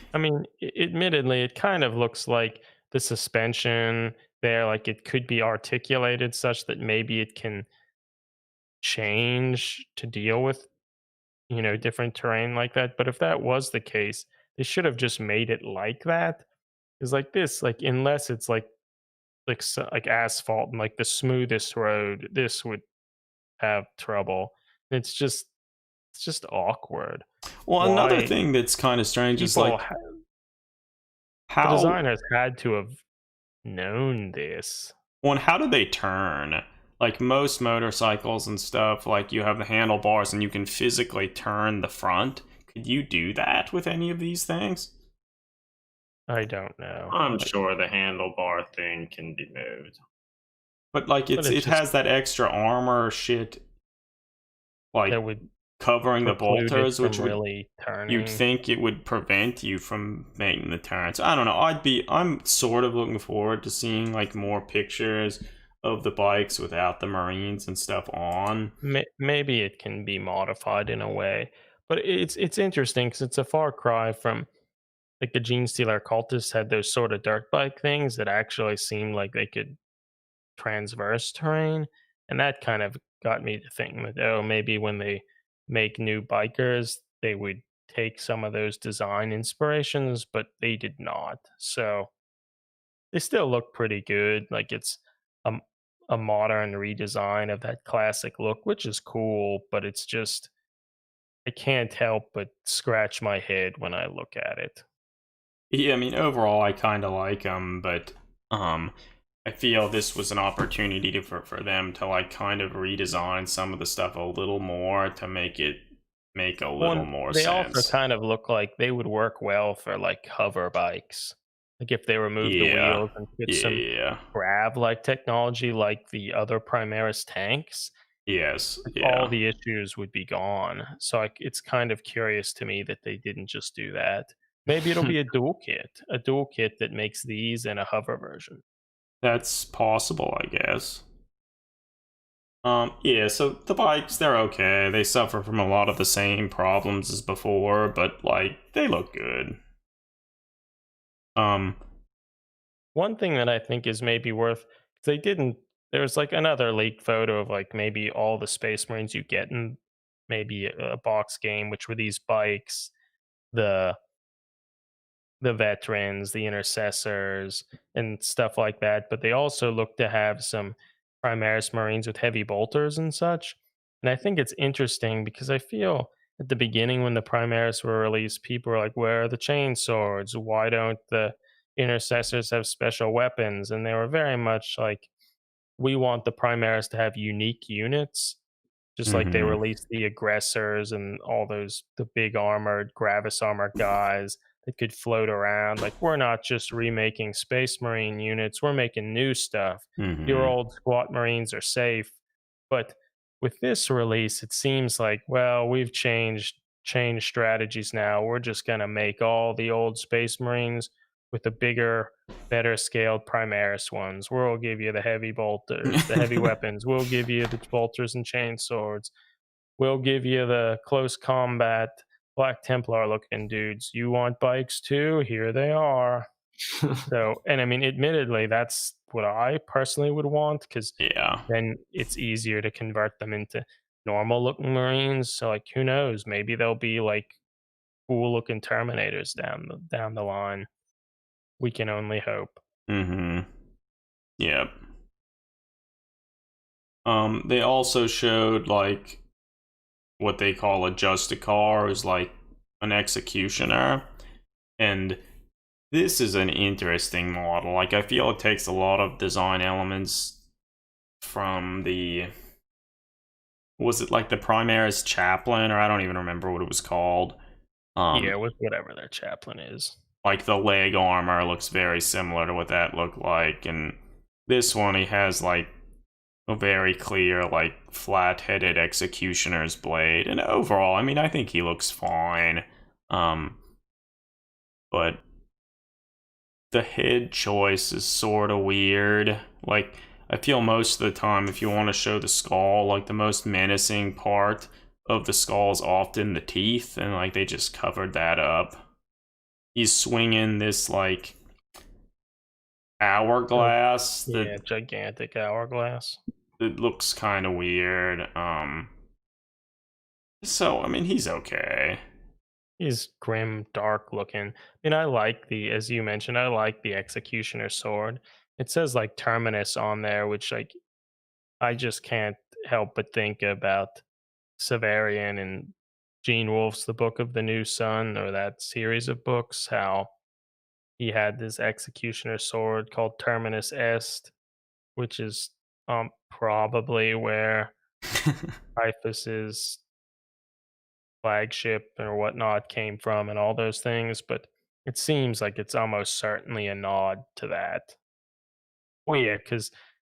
Admittedly, it kind of looks like the suspension there, like it could be articulated such that maybe it can change to deal with, different terrain like that. But if that was the case, they should have just made it like that. It's like this, like unless it's like asphalt and like the smoothest road, this would have trouble. It's just awkward. well, another Why thing that's kind of strange is people like the how designers had to have known this. how do they turn? Like most motorcycles and stuff, like you have the handlebars and you can physically turn the front. Could you do that with any of these things? I don't know. I'm sure the handlebar thing can be moved. But like But it's it just has that extra armor shit like that would covering the preclude it bolters, from which really you'd turning. think it would prevent you from making the turns. I don't know. I'm sort of looking forward to seeing like more pictures of the bikes without the Marines and stuff on. Maybe it can be modified in a way, but it's interesting because it's a far cry from like the Gene Stealer cultists had those sort of dirt bike things that actually seemed like they could transverse terrain, and that kind of got me to thinking that, oh, maybe when they make new bikers, they would take some of those design inspirations, but they did not. So they still look pretty good. Like it's a, a modern redesign of that classic look, which is cool, but it's just I can't help but scratch my head when I look at it. Yeah, I mean overall I kind of like them, but um I feel this was an opportunity for them to like kind of redesign some of the stuff a little more to make a little One, more they also sense. kind of look like they would work well for like hover bikes. Like if they removed the Yeah. wheels and put Yeah, some yeah. grav like technology like the other Primaris tanks, Yes, all yeah. the issues would be gone. So it's kind of curious to me that they didn't just do that. Maybe it'll be a dual kit that makes these and a hover version. That's possible, I guess. Yeah, so the bikes, they're okay. They suffer from a lot of the same problems as before, but like they look good. Um, One thing that I think is maybe worth they didn't there's like another leaked photo of like maybe all the Space Marines you get in maybe a box game, which were these bikes, the the veterans, the intercessors, and stuff like that. But they also look to have some Primaris Marines with heavy bolters and such. And I think it's interesting because I feel at the beginning when the Primaris were released, people were like, where are the chain swords? Why don't the intercessors have special weapons? And they were very much like, we want the Primaris to have unique units, just like they mhm, released the aggressors and all those the big armored Gravis armor guys that could float around. Like we're not just remaking Space Marine units, we're making new stuff. Your mhm. old squat Marines are safe. But with this release, it seems like, well, we've changed change strategies now. We're just going to make all the old Space Marines with the bigger, better scaled Primaris ones. We'll give you the heavy bolters, the heavy weapons. We'll give you the bolters and chain swords. We'll give you the close combat Black Templar looking dudes. You want bikes too? Here they are. So, and I mean, admittedly, that's what I personally would want, because Yeah. then it's easier to convert them into normal looking Marines. So, like, who knows? Maybe they'll be like cool looking Terminators down the line. We can only hope. Mm-hmm. Yep. They also showed like what they call a Justicar, is like an executioner, and this is an interesting model. Like, I feel it takes a lot of design elements from was it like the Primaris Chaplain, or I don't even remember what it was called. Yeah, with whatever their chaplain is. Like the leg armor looks very similar to what that looked like, and this one he has like a very clear, like, flat-headed executioner's blade. And overall, I mean, I think he looks fine. But the head choice is sort of weird. Like, I feel most of the time, if you want to show the skull, like, the most menacing part of the skull is often the teeth, and, like, they just covered that up. He's swinging this, like, hourglass. Yeah, gigantic hourglass. It looks kind of weird. So, I mean, he's okay. He's grim, dark looking. I mean, I like as you mentioned, I like the executioner sword. It says like Terminus on there, which, like, I just can't help but think about Severian and Gene Wolfe's The Book of the New Sun, or that series of books, how he had this executioner sword called Terminus Est, which is probably where Typhus's flagship or whatnot came from and all those things, but it seems like it's almost certainly a nod to that. Well, yeah, because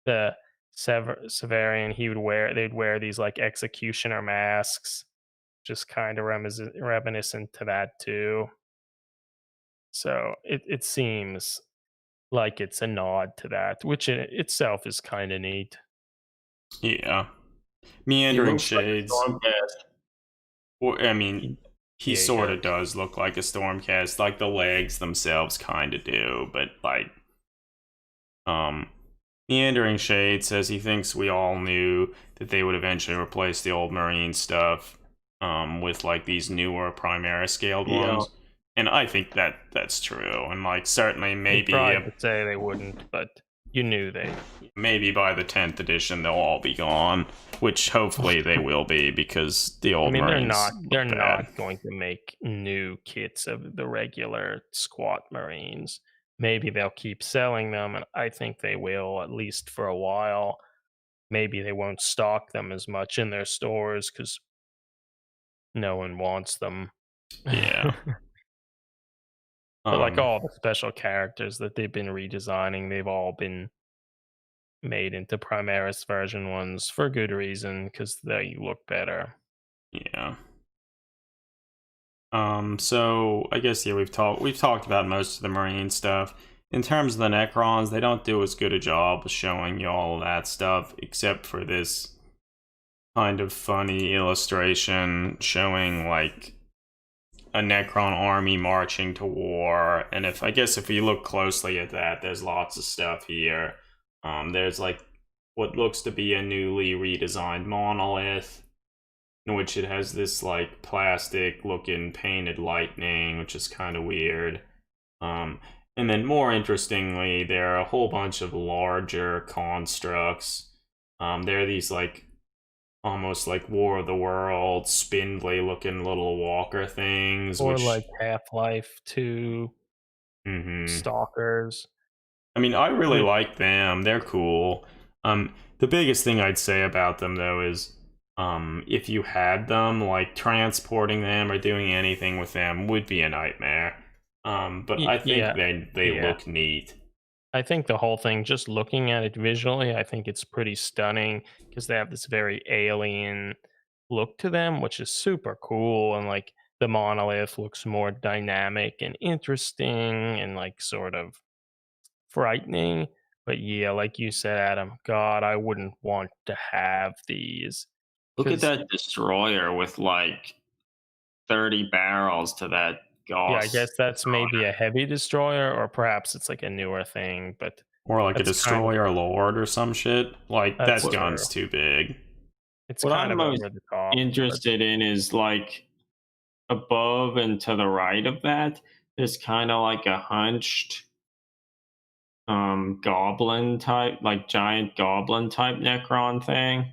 the Severian, they'd wear these like executioner masks, just kind of reminiscent to that too. So it seems like it's a nod to that, which in itself is kind of neat. Yeah. He Meandering looks like a Shades. Stormcast. Well, I mean, he Yeah, sort of does look like a Stormcast. Like, the legs themselves kind of do, but, like, Meandering Shade says he thinks we all knew that they would eventually replace the old Marine stuff with, like, these newer Primaris scaled ones. And I think that's true. And, like, certainly maybe They tried to say they wouldn't, but you knew they. Maybe by the 10th edition they'll all be gone, which hopefully they will be, because the old Marines they're not going to make new kits of the regular squat Marines. Maybe they'll keep selling them, and I think they will, at least for a while. Maybe they won't stock them as much in their stores because no one wants them. Yeah. But like all the special characters that they've been redesigning, they've all been made into Primaris version ones for good reason, because they look better. Yeah. So I guess, yeah, we've talked about most of the Marine stuff. In terms of the Necrons, they don't do as good a job of showing you all of that stuff, except for this kind of funny illustration showing, like, a Necron army marching to war. And if you look closely at that, there's lots of stuff here. There's, like, what looks to be a newly redesigned monolith, in which it has this, like, plastic looking painted lightning, which is kind of weird. And then, more interestingly, there are a whole bunch of larger constructs. There are these, like, almost like War of the Worlds, spindly looking little walker things. Or like Half-Life 2 stalkers. I mean, I really like them. They're cool. The biggest thing I'd say about them, though, is if you had them, like, transporting them or doing anything with them would be a nightmare. But I think they look neat. I think the whole thing, just looking at it visually, I think it's pretty stunning, because they have this very alien look to them, which is super cool. And like, the monolith looks more dynamic and interesting and like sort of frightening. But yeah, like you said, Adam, God, I wouldn't want to have these Look at because that destroyer with like 30 barrels to that yeah, I Gauss guess that's maybe destroyer. a heavy destroyer, or perhaps it's like a newer thing. But Or like a that's kind of destroyer lord or some shit. Like that's that What, true. gun's too big. It's what kind I'm of most over the top. But interested in is like above and to the right of that, there's kind of like a hunched goblin type, like giant goblin type Necron thing.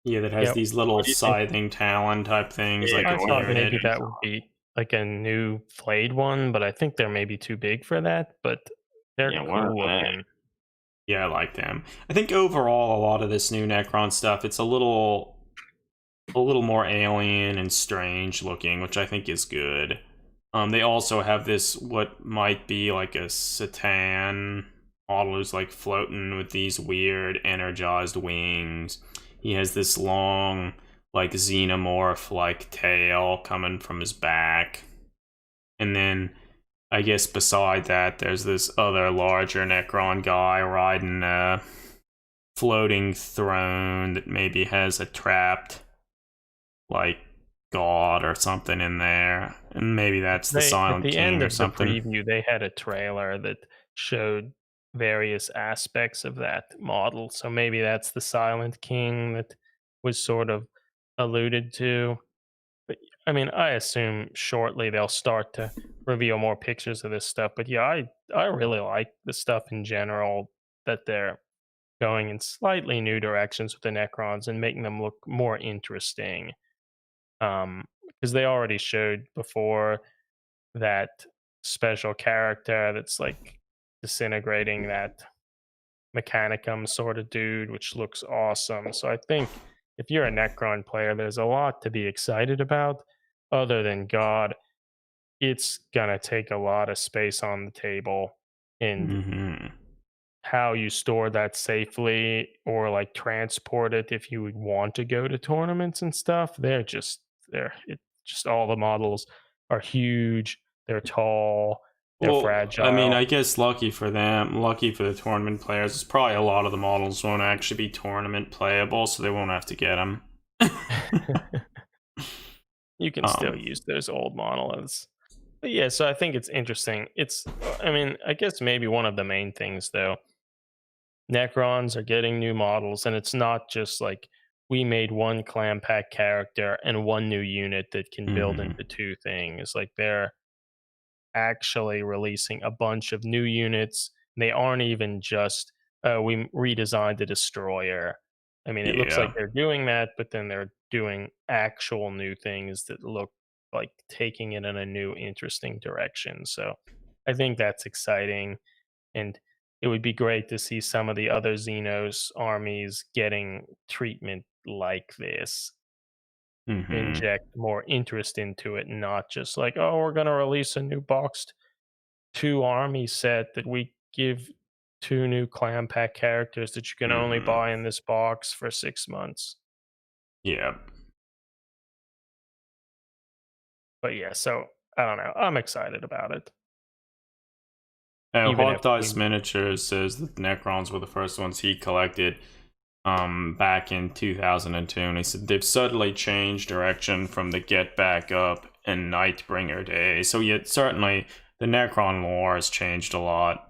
Yeah, that has yep, these little What do you think? scything talon type things, like Yeah, a I what do thought you think pyramid. maybe of that would be like a new flayed one, but I think they're maybe too big for that. But they're yeah, what are cool they? looking. Yeah, I like them. I think overall, a lot of this new Necron stuff, it's a little more alien and strange looking, which I think is good. They also have this what might be like a Satan model who's like floating with these weird energized wings. He has this long, like xenomorph like tail coming from his back. And then I guess beside that there's this other larger Necron guy riding a floating throne that maybe has a trapped like god or something in there, and maybe that's the They at Silent the end King or of the something. preview, they had a trailer that showed various aspects of that model. So maybe that's the Silent King that was sort of alluded to. But I mean, I assume shortly they'll start to reveal more pictures of this stuff. But yeah, I really like the stuff in general that they're going in slightly new directions with the Necrons and making them look more interesting. Because they already showed before that special character that's like disintegrating that mechanicum sort of dude, which looks awesome. So I think if you're a Necron player, there's a lot to be excited about. Other than God, it's gonna take a lot of space on the table, and Hmm. how you store that safely or like transport it if you would want to go to tournaments and stuff. They're it just all the models are huge, they're tall, they're Well, I mean, fragile. I guess lucky for them, lucky for the tournament players, is probably a lot of the models won't actually be tournament playable, so they won't have to get them. You can still use those old monoliths. But yeah, so I think it's interesting. I mean, I guess maybe one of the main things though, Necrons are getting new models, and it's not just like we made one clan pack character and one new unit that can build Hmm. into two things. Like they're actually releasing a bunch of new units. They aren't even just we redesigned the destroyer. I mean, it looks like Yeah. they're doing that, but then they're doing actual new things that look like taking it in a new, interesting direction. So I think that's exciting. And it would be great to see some of the other Xenos armies getting treatment like this, Hmm. inject more interest into it, and not just like, oh, we're going to release a new boxed two army set that we give two new clan pack characters that you can only Hmm. buy in this box for 6 months. Yeah. But yeah, so I don't know. I'm excited about it. Oh, Even if Hot Dice we, Miniatures says that the Necrons were the first ones he collected back in 2002, and he said they've subtly changed direction from the Get Back Up and Nightbringer days. So yet certainly the Necron lore has changed a lot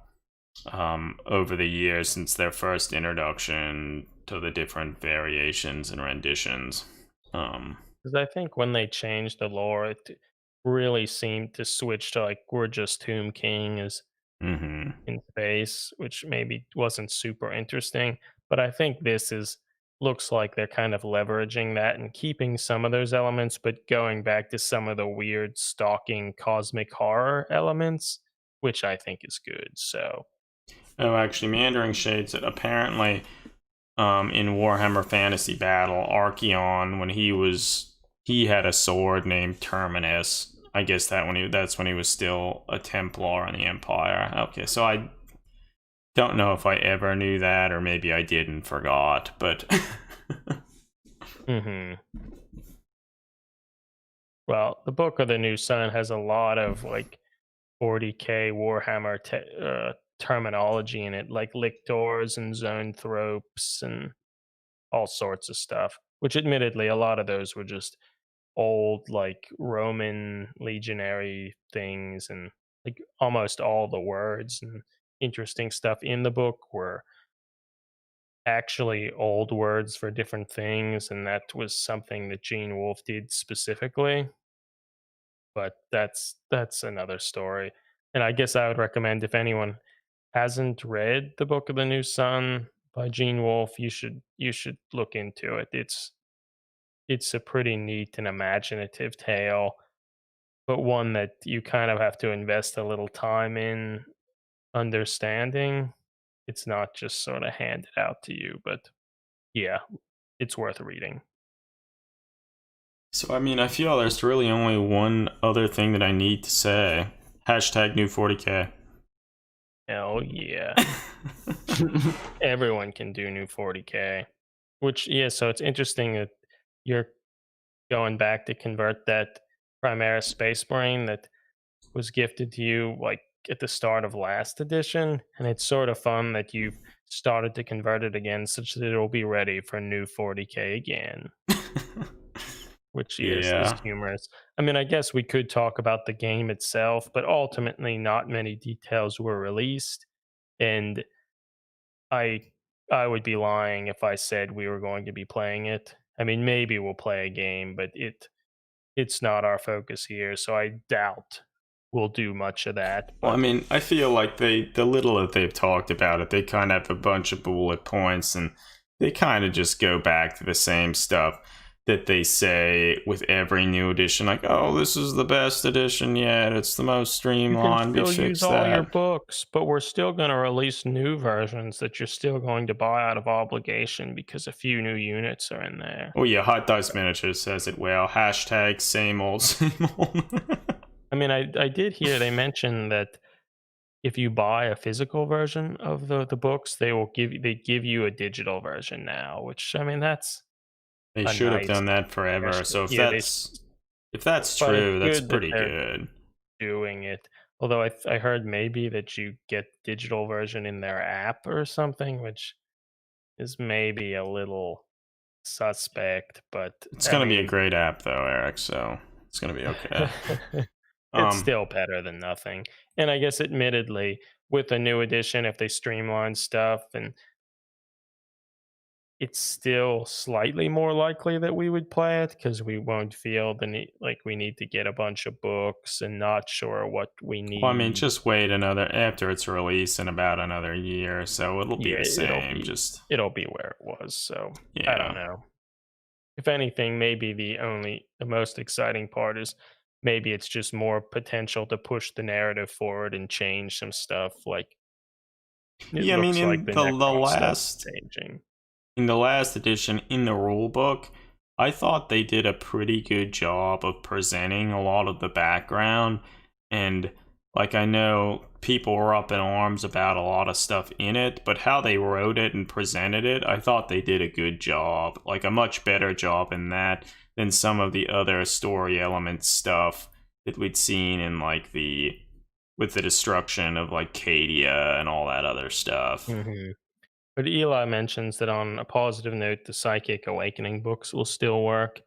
over the years since their first introduction to the different variations and renditions. because I think when they changed the lore, it really seemed to switch to like we're just Tomb King as Hmm. in space, which maybe wasn't super interesting. But I think this is looks like they're kind of leveraging that and keeping some of those elements, but going back to some of the weird stalking cosmic horror elements, which I think is good. So Oh, actually, Meandering Shades said apparently in Warhammer Fantasy Battle, Archeon, when he had a sword named Terminus. I guess that's when he was still a Templar in the Empire. Okay, so I don't know if I ever knew that, or maybe I did and forgot, but mhm. Well, the Book of the New Sun has a lot of like 40k Warhammer terminology in it, like lictors and zoanthropes and all sorts of stuff. Which, admittedly, a lot of those were just old, like Roman legionary things, and like almost all the words and interesting stuff in the book were actually old words for different things, and that was something that Gene Wolfe did specifically. But that's another story. And I guess I would recommend, if anyone hasn't read the Book of the New Sun by Gene Wolfe, you should look into it. It's a pretty neat and imaginative tale, but one that you kind of have to invest a little time in understanding. It's not just sort of handed out to you, but yeah, it's worth reading. So, I mean, I feel there's really only one other thing that I need to say. Hashtag new 40k. Hell yeah. Everyone can do new 40k. Which, yeah, so it's interesting that you're going back to convert that Primaris Space Marine that was gifted to you like at the start of last edition, and it's sort of fun that you've started to convert it again such that it'll be ready for new 40k again, which is Yeah. humorous. I mean, I guess we could talk about the game itself, but ultimately not many details were released, and I I would be lying if I said we were going to be playing it. I mean, maybe we'll play a game, but it's not our focus here, so I doubt we'll do much of that. Well, I But mean, I feel like the little that they've talked about it, they kind of have a bunch of bullet points, and they kind of just go back to the same stuff that they say with every new edition. Like, oh, this is the best edition yet. It's the most you can streamlined. We still use fixed all your that. books, but we're still going to release new versions that you're still going to buy out of obligation because a few new units are in there. Oh yeah, Hot Dice Miniatures says it well. Hashtag same old, same old. I mean, I did hear they mention that if you buy a physical version of the books, they give you a digital version now, which, I mean, that's They a should have nice done that forever. gesture. So Yeah, if that's but it's true, that's good that pretty they're good. doing it. Although I heard maybe that you get digital version in their app or something, which is maybe a little suspect, but It's I gonna be a mean, great app though, Eric. So it's gonna be okay. it's Um, still better than nothing. And I guess, admittedly, with the new edition, if they streamline stuff, and it's still slightly more likely that we would play it because we won't feel the need like we need to get a bunch of books and not sure what we well, I mean, need. just wait another after its release in about another year, so it'll be Yeah, the same. Just it'll be where it was. So I don't yeah. know. If anything, maybe the most exciting part is maybe it's just more potential to push the narrative forward and change some stuff. Like it Yeah, I mean, looks like in the the Necron stuff last is changing. in the last edition in the rule book, I thought they did a pretty good job of presenting a lot of the background. And like, I know people were up in arms about a lot of stuff in it, but how they wrote it and presented it, I thought they did a good job, like a much better job in that than some of the other story element stuff that we'd seen in like the with the destruction of like Cadia and all that other stuff. Hmm. But Eli mentions that, on a positive note, the Psychic Awakening books will still work.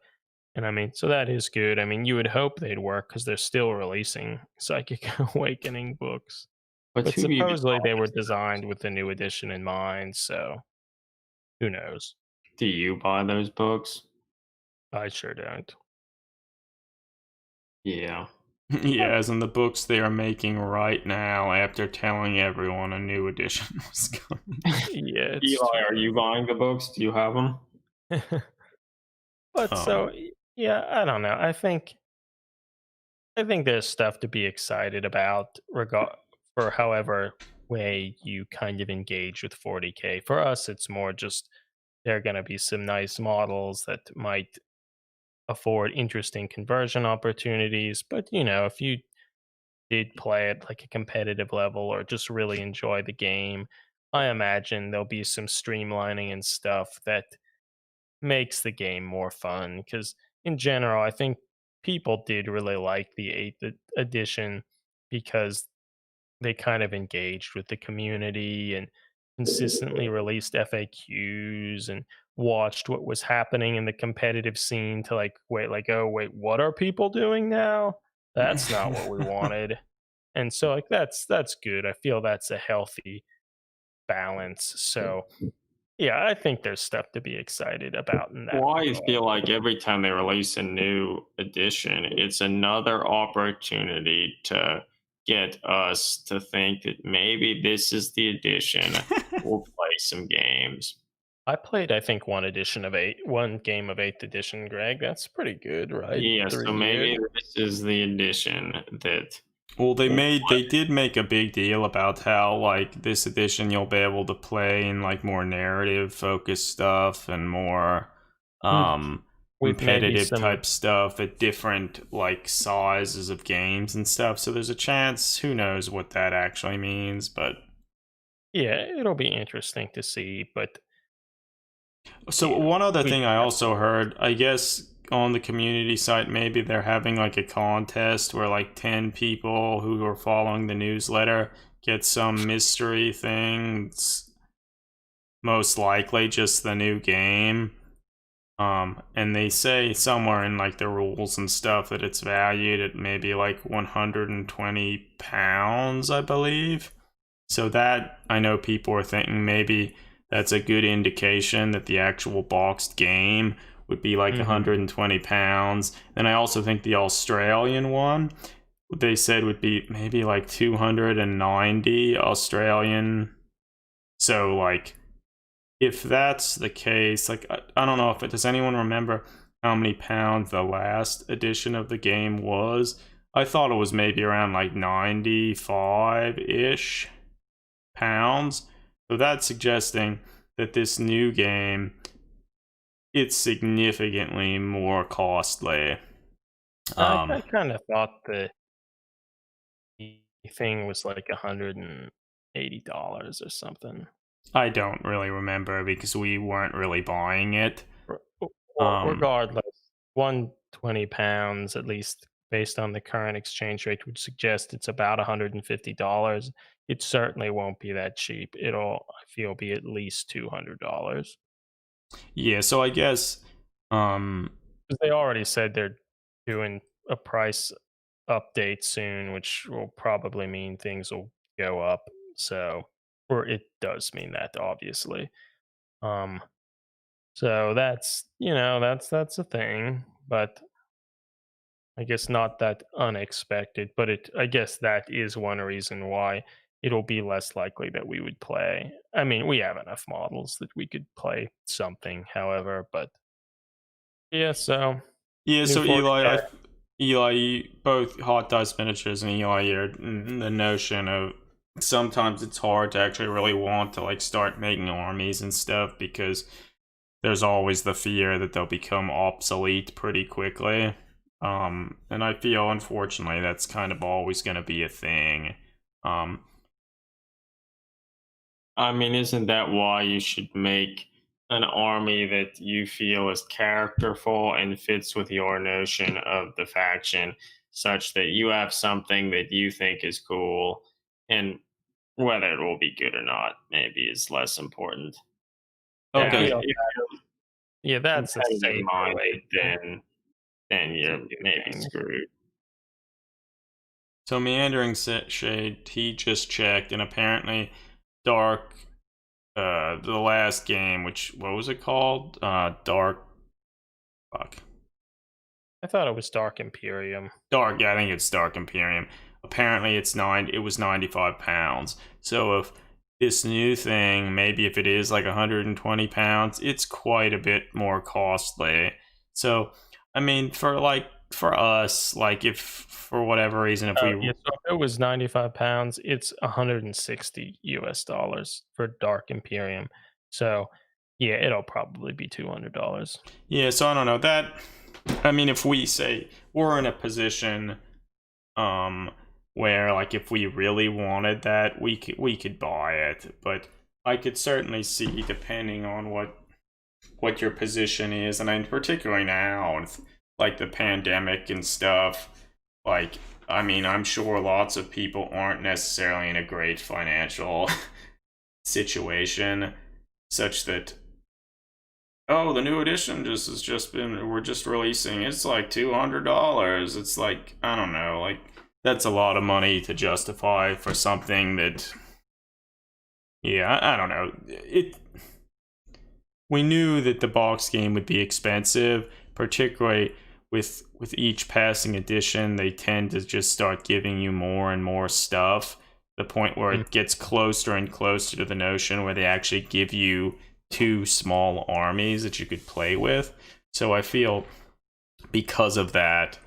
And I mean, so that is good. I mean, you would hope they'd work because they're still releasing Psychic Awakening books. But But who even supposedly they were buys designed those? with the new edition in mind, so who knows? Do you buy those books? I sure don't. Yeah. Yeah, as in the books they are making right now after telling everyone a new edition was coming. Yeah, it's Eli, are true. you buying the books? Do you have them? But so, Um, yeah, I don't know. I think there's stuff to be excited about for however way you kind of engage with 40k. For us, it's more just there are going to be some nice models that might afford interesting conversion opportunities. But if you did play at like a competitive level or just really enjoy the game, I imagine there'll be some streamlining and stuff that makes the game more fun. Because in general, I think people did really like the 8th edition because they kind of engaged with the community and consistently released FAQs and watched what was happening in the competitive scene to like wait like oh wait what are people doing now, that's not what we wanted. And so like that's good. I feel that's a healthy balance. So yeah, I think there's stuff to be excited about in that Well, I regard. feel like every time they release a new edition, it's another opportunity to get us to think that maybe this is the edition. We'll play some games. I played I think one game of 8th edition, Greg. That's pretty good, right? Yeah, so 3 years. maybe this is the edition that Well, we'll they play. did make a big deal about how like this edition you'll be able to play in like more narrative focused stuff and more With with maybe competitive some type stuff at different like sizes of games and stuff. So there's a chance, who knows what that actually means, but yeah, it'll be interesting to see, but so yeah, one other we thing don't I have also heard, I guess on the community site, maybe they're having like a contest where like 10 people who are following the newsletter get some mystery thing. It's most likely just the new game. And they say somewhere in like the rules and stuff that it's valued at maybe like £120, I believe. So that, I know people are thinking maybe that's a good indication that the actual boxed game would be like £120. And I also think the Australian one, they said would be maybe like 290 Australian. So like, if that's the case, like I don't know if does anyone remember how many pounds the last edition of the game was? I thought it was maybe around like 95-ish pounds. So that's suggesting that this new game, it's significantly more costly. I kind of thought the thing was like $180 or something. I don't really remember because we weren't really buying it. Well, regardless, £120, at least based on the current exchange rate, would suggest it's about $150. It certainly won't be that cheap. It'll, I feel, be at least $200. Yeah, so I guess Because they already said they're doing a price update soon, which will probably mean things will go up. So, or it does mean that, obviously. Um, so that's that's a thing, but I guess not that unexpected. But I guess that is one reason why it'll be less likely that we would play. I mean, we have enough models that we could play something, however, but yeah. So yeah, new so 40K. Eli, both Hot Dice Miniatures and Eli, are the notion of sometimes it's hard to actually really want to like start making armies and stuff because there's always the fear that they'll become obsolete pretty quickly. And I feel unfortunately that's kind of always going to be a thing. I mean, isn't that why you should make an army that you feel is characterful and fits with your notion of the faction, such that you have something that you think is cool, and whether it will be good or not, maybe is less important. I Okay. feel, If yeah, you're that's a competitive safer minded, way then to you're do maybe things. screwed. So Meandering Shade, he just checked, and apparently Dark, the last game, which what was it called? Dark. Fuck. I thought it was Dark Imperium. Dark. Yeah, I think it's Dark Imperium. Apparently, it's It was £95. So if this new thing, maybe if it is like £120, it's quite a bit more costly. So, I mean, for us, like if for whatever reason, if we Yeah, so if it was £95, it's $160 for Dark Imperium. So yeah, it'll probably be $200. yeah, so I don't know that. I mean, if we say we're in a position, where like if we really wanted that, we could buy it, but I could certainly see depending on what your position is, and I particularly now like the pandemic and stuff, like, I mean, I'm sure lots of people aren't necessarily in a great financial situation, such that, oh, the new edition we're just releasing, it's like $200. It's like, I don't know, like, that's a lot of money to justify for something that, yeah, I don't know. We knew that the box game would be expensive, particularly with each passing edition. They tend to just start giving you more and more stuff. The point where it gets closer and closer to the notion where they actually give you 2 small armies that you could play with. So I feel because of that,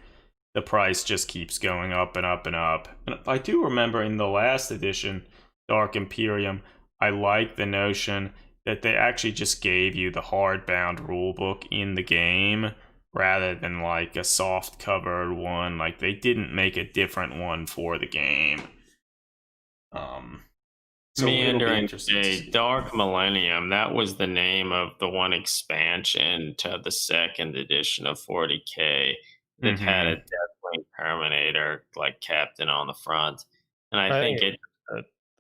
the price just keeps going up and up and up. And I do remember in the last edition, Dark Imperium, I like the notion that they actually just gave you the hardbound rulebook in the game rather than like a soft covered one. Like, they didn't make a different one for the game. So Meandering Dark Millennium, that was the name of the one expansion to the second edition of 40K that had a Deathwing Terminator like captain on the front. And I think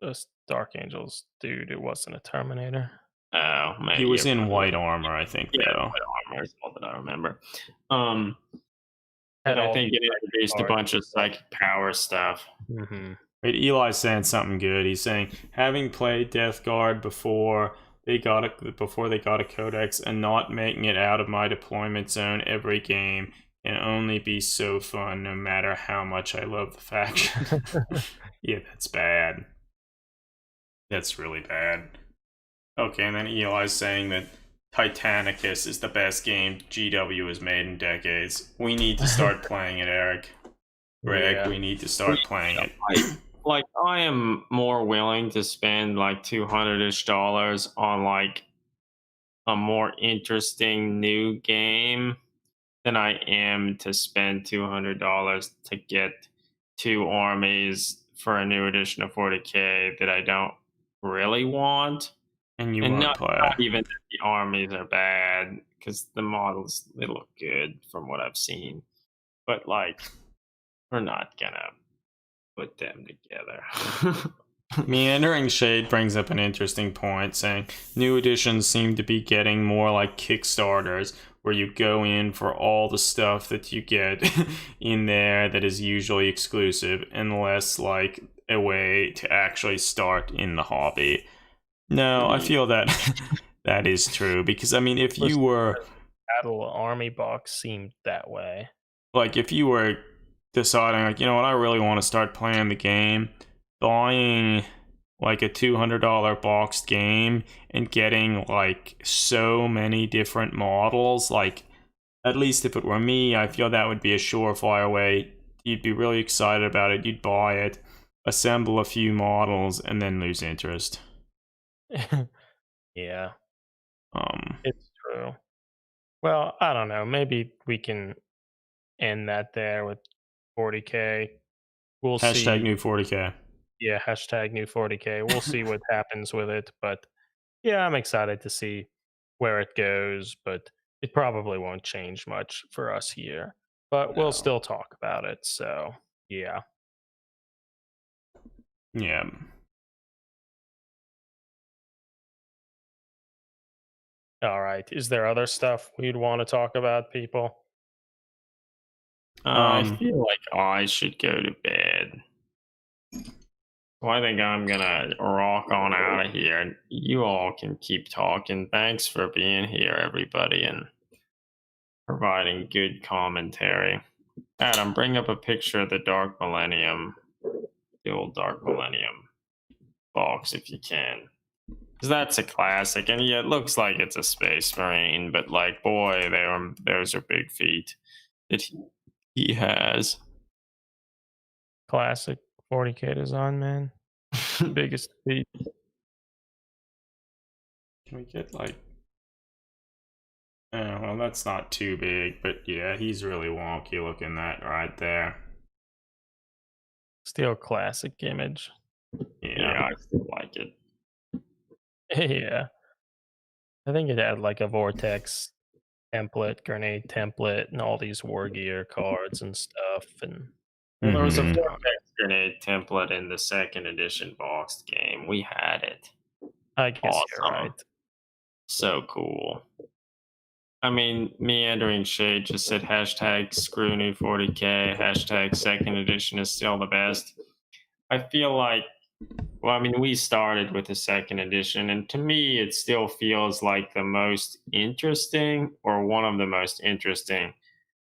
those Dark Angels, dude, it wasn't a Terminator. Oh, maybe he was in white armor, I think. Yeah, though. white armor is all that I remember. And I think it introduced a bunch of psychic power stuff. Wait, Eli's saying something good. He's saying, having played Death Guard before they got a codex and not making it out of my deployment zone every game can only be so fun, no matter how much I love the faction. Yeah, that's bad. That's really bad. Okay, and then Eli's saying that Titanicus is the best game GW has made in decades. We need to start playing it, Eric. Greg, we need to start playing it. Like, I am more willing to spend like $200-ish on like a more interesting new game than I am to spend $200 to get 2 armies for a new edition of 40K that I don't really want. And you won't play. Not even that the armies are bad, because the models, they look good from what I've seen. But like, we're not gonna put them together. Meandering Shade brings up an interesting point, saying new editions seem to be getting more like Kickstarters, where you go in for all the stuff that you get in there that is usually exclusive, and less like a way to actually start in the hobby. No, I feel that that is true, because I mean, if you were Battle Army box seemed that way. Like, if you were deciding, like, you know what, I really want to start playing the game, buying like a $200 boxed game and getting like so many different models, like, at least if it were me, I feel that would be a surefire way. You'd be really excited about it, you'd buy it, assemble a few models, and then lose interest. Yeah. It's true. Well, I don't know. Maybe we can end that there with 40K. We'll see. Hashtag new 40K. Yeah, hashtag new 40K. We'll see what happens with it. But yeah, I'm excited to see where it goes. But it probably won't change much for us here. But we'll still talk about it. So yeah. Yeah. All right. Is there other stuff we'd want to talk about, people? I feel like I should go to bed. So I think I'm gonna rock on out of here. You all can keep talking. Thanks for being here, everybody, and providing good commentary. Adam, bring up a picture of the Dark Millennium, the old Dark Millennium box if you can. Because that's a classic, and yeah, it looks like it's a Space Marine, but like, boy, those are big feet that he has. Classic 40K design, man. Biggest feet. Can we get like... Oh, well, that's not too big, but yeah, he's really wonky looking, that right there. Still classic image. Yeah, I still like it. Yeah. I think it had like a vortex template, grenade template, and all these war gear cards and stuff. And Well, there was a Mhm. vortex grenade template in the second edition boxed game. We had it. I guess you're Awesome. right. So cool. I mean, Meandering Shade just said hashtag screw new 40k, hashtag second edition is still the best. I feel like, well, I mean, we started with the second edition, and to me, it still feels like the most interesting or one of the most interesting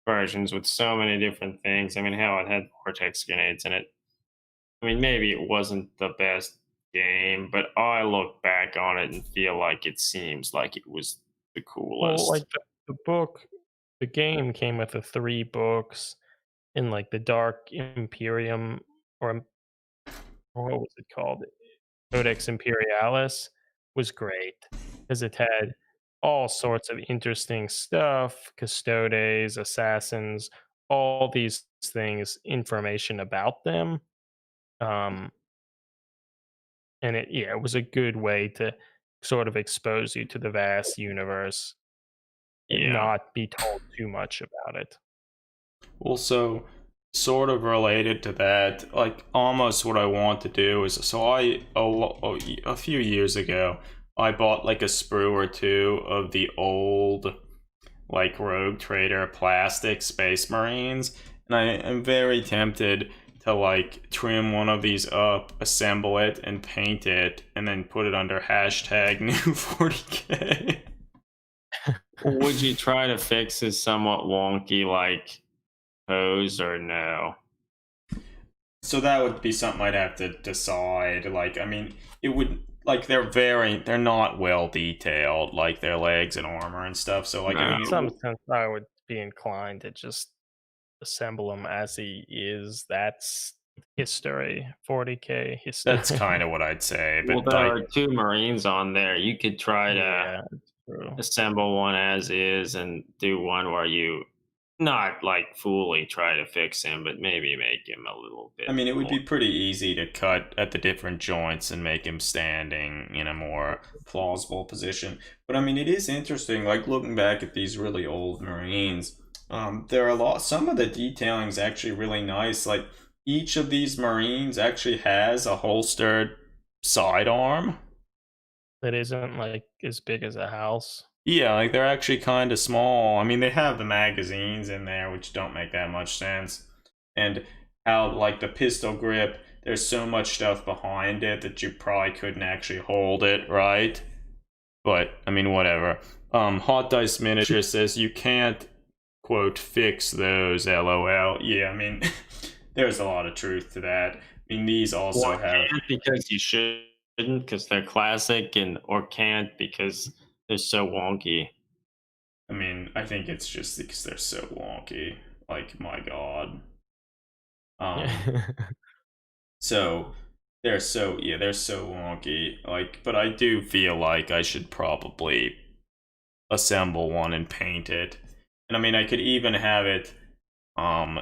versions with so many different things. I mean, hell, it had vortex grenades in it. I mean, maybe it wasn't the best game, but I look back on it and feel like it seems like it was the Well, like coolest. the book, the game came with the 3 books in like the Dark Imperium, or or what was it called? Codex Imperialis was great because it had all sorts of interesting stuff, custodes, assassins, all these things, information about them. Um, and it was a good way to sort of expose you to the vast universe and Yeah. not be told too much about it. Also, sort of related to that, like almost what I want to do is so a few years ago I bought like a sprue or two of the old like Rogue Trader plastic Space Marines, and I am very tempted to like trim one of these up, assemble it, and paint it, and then put it under hashtag new 40k. Would you try to fix his somewhat wonky like pose or no? So that would be something I'd have to decide. Like, I mean, it would like they're not well detailed, like their legs and armor and stuff. So like, I No. In mean, some sense, I would be inclined to just assemble him as he is. That's history, 40k history. that's kind of what I'd say. Well, But there like, are two Marines on there. You could try to Yeah, it's true. assemble one as is and do one where you not like fully try to fix him, but maybe make him a little bit I mean, it would more. be pretty easy to cut at the different joints and make him standing in a more plausible position. But I mean, it is interesting, like looking back at these really old Marines. There are some of the detailing is actually really nice. Like each of these Marines actually has a holstered sidearm. That isn't like as big as a house. Yeah, like they're actually kind of small. I mean, they have the magazines in there, which don't make that much sense. And how, like, the pistol grip, there's so much stuff behind it that you probably couldn't actually hold it, right? But, I mean, whatever. Hot Dice Miniature says you can't, quote, fix those, lol. Yeah, I mean, there's a lot of truth to that. I mean, these also Or have. can't because you shouldn't because they're classic, and or can't because they're so wonky. I mean, I think it's just because they're so wonky. Like, my god. Um, so they're so wonky. Like, but I do feel like I should probably assemble one and paint it. And I mean, I could even have it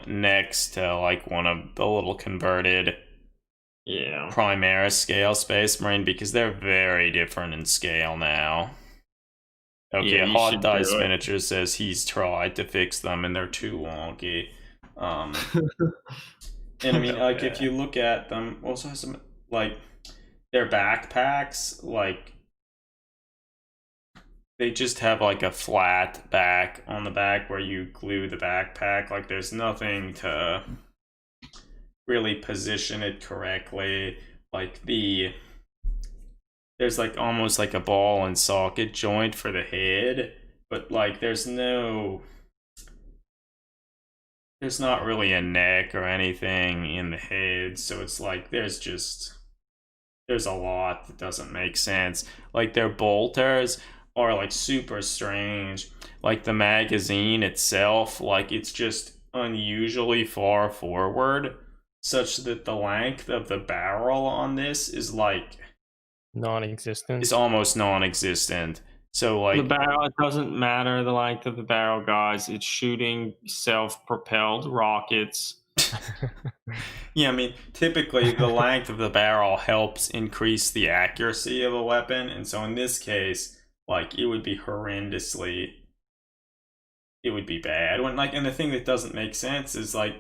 next to like one of the little converted Yeah. Primaris scale Space Marine because they're very different in scale now. Okay, Yeah, you Hot should Dice do it. Miniature says he's tried to fix them and they're too wonky. Um, and I mean, like, if Okay. you look at them, also some like their backpacks, like they just have like a flat back on the back where you glue the backpack. Like, there's nothing to really position it correctly. Like there's like almost like a ball and socket joint for the head, but like there's not really a neck or anything in the head, so it's like there's a lot that doesn't make sense. Like their bolters are like super strange. Like the magazine itself, like it's just unusually far forward, such that the length of the barrel on this is Non-existent. almost non-existent. So The like barrel, it doesn't matter the length of the barrel, guys. It's shooting self-propelled rockets. yeah, I mean, typically the length of the barrel helps increase the accuracy of a weapon, and so in this case, like it would be horrendously it would be bad. When like, and the thing that doesn't make sense is like,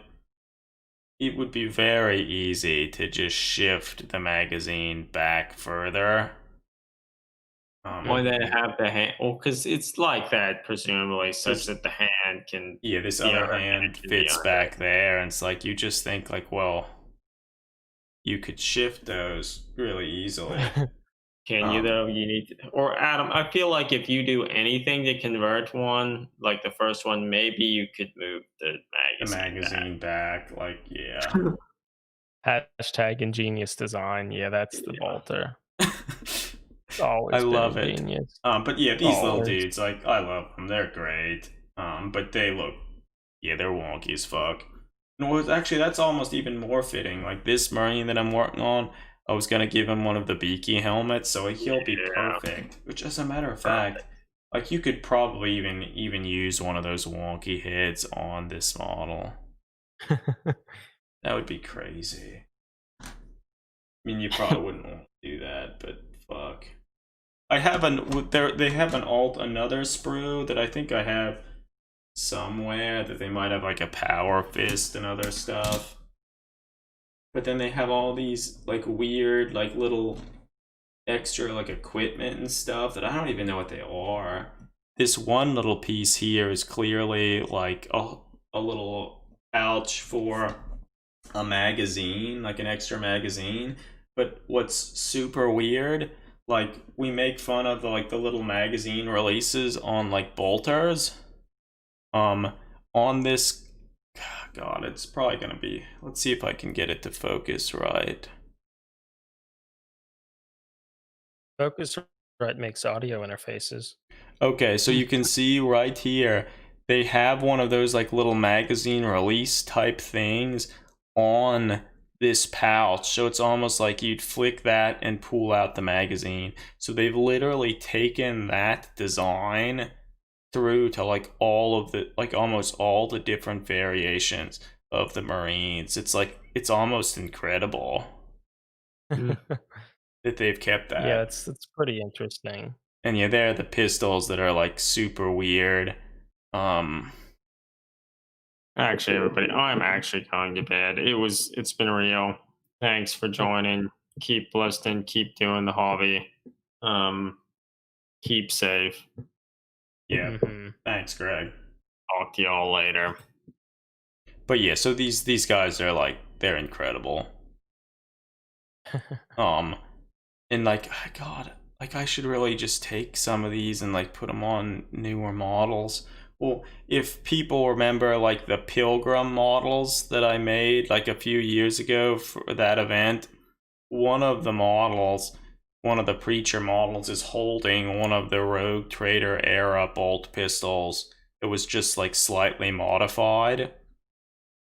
it would be very easy to just shift the magazine back further. Or then have the hand, well, because it's like that, presumably, such that the hand can. Yeah, this the other hand can fits be back there, and it's like you just think like, well, you could shift those really easily. Can you though? You need to, or Adam, I feel like if you do anything to convert one, like the first one, maybe you could move the magazine back. Like, yeah. Hashtag ingenious design. Yeah, that's the bolter. Always I love ingenious. it. But yeah, these little dudes, like, I love them. They're great. But they look, yeah, they're wonky as fuck. No, actually, that's almost even more fitting. Like this Marine that I'm working on, I was gonna give him one of the beaky helmets, so he'll be perfect. Which, as a matter of fact, like you could probably even use one of those wonky heads on this model. That would be crazy. I mean, you probably wouldn't want to do that, but fuck. I have they have another sprue that I think I have somewhere that they might have like a power fist and other stuff. But then they have all these like weird like little extra like equipment and stuff that I don't even know what they are. This one little piece here is clearly like a little pouch for a magazine, like an extra magazine. But what's super weird, like we make fun of the little magazine releases on like bolters. On this, God, it's probably gonna be, let's see if I can get it to focus right. Focusrite makes audio interfaces. Okay, so you can see right here, they have one of those like little magazine release type things on this pouch. So it's almost like you'd flick that and pull out the magazine. So they've literally taken that design through to like all of the, like almost all the different variations of the Marines. It's like, it's almost incredible that they've kept that. Yeah, it's pretty interesting. And yeah, they're the pistols that are like super weird. Actually, everybody, I'm actually going to bed. It's been real. Thanks for joining. Keep listening. Keep doing the hobby. Keep safe. Yeah. Thanks, Greg. Talk to y'all later. But yeah, so these guys are like, they're incredible. And like, God, like I should really just take some of these and like put them on newer models. Well, if people remember like the Pilgrim models that I made like a few years ago for that event, one of the Preacher models is holding one of the Rogue Trader era bolt pistols. It was just like slightly modified.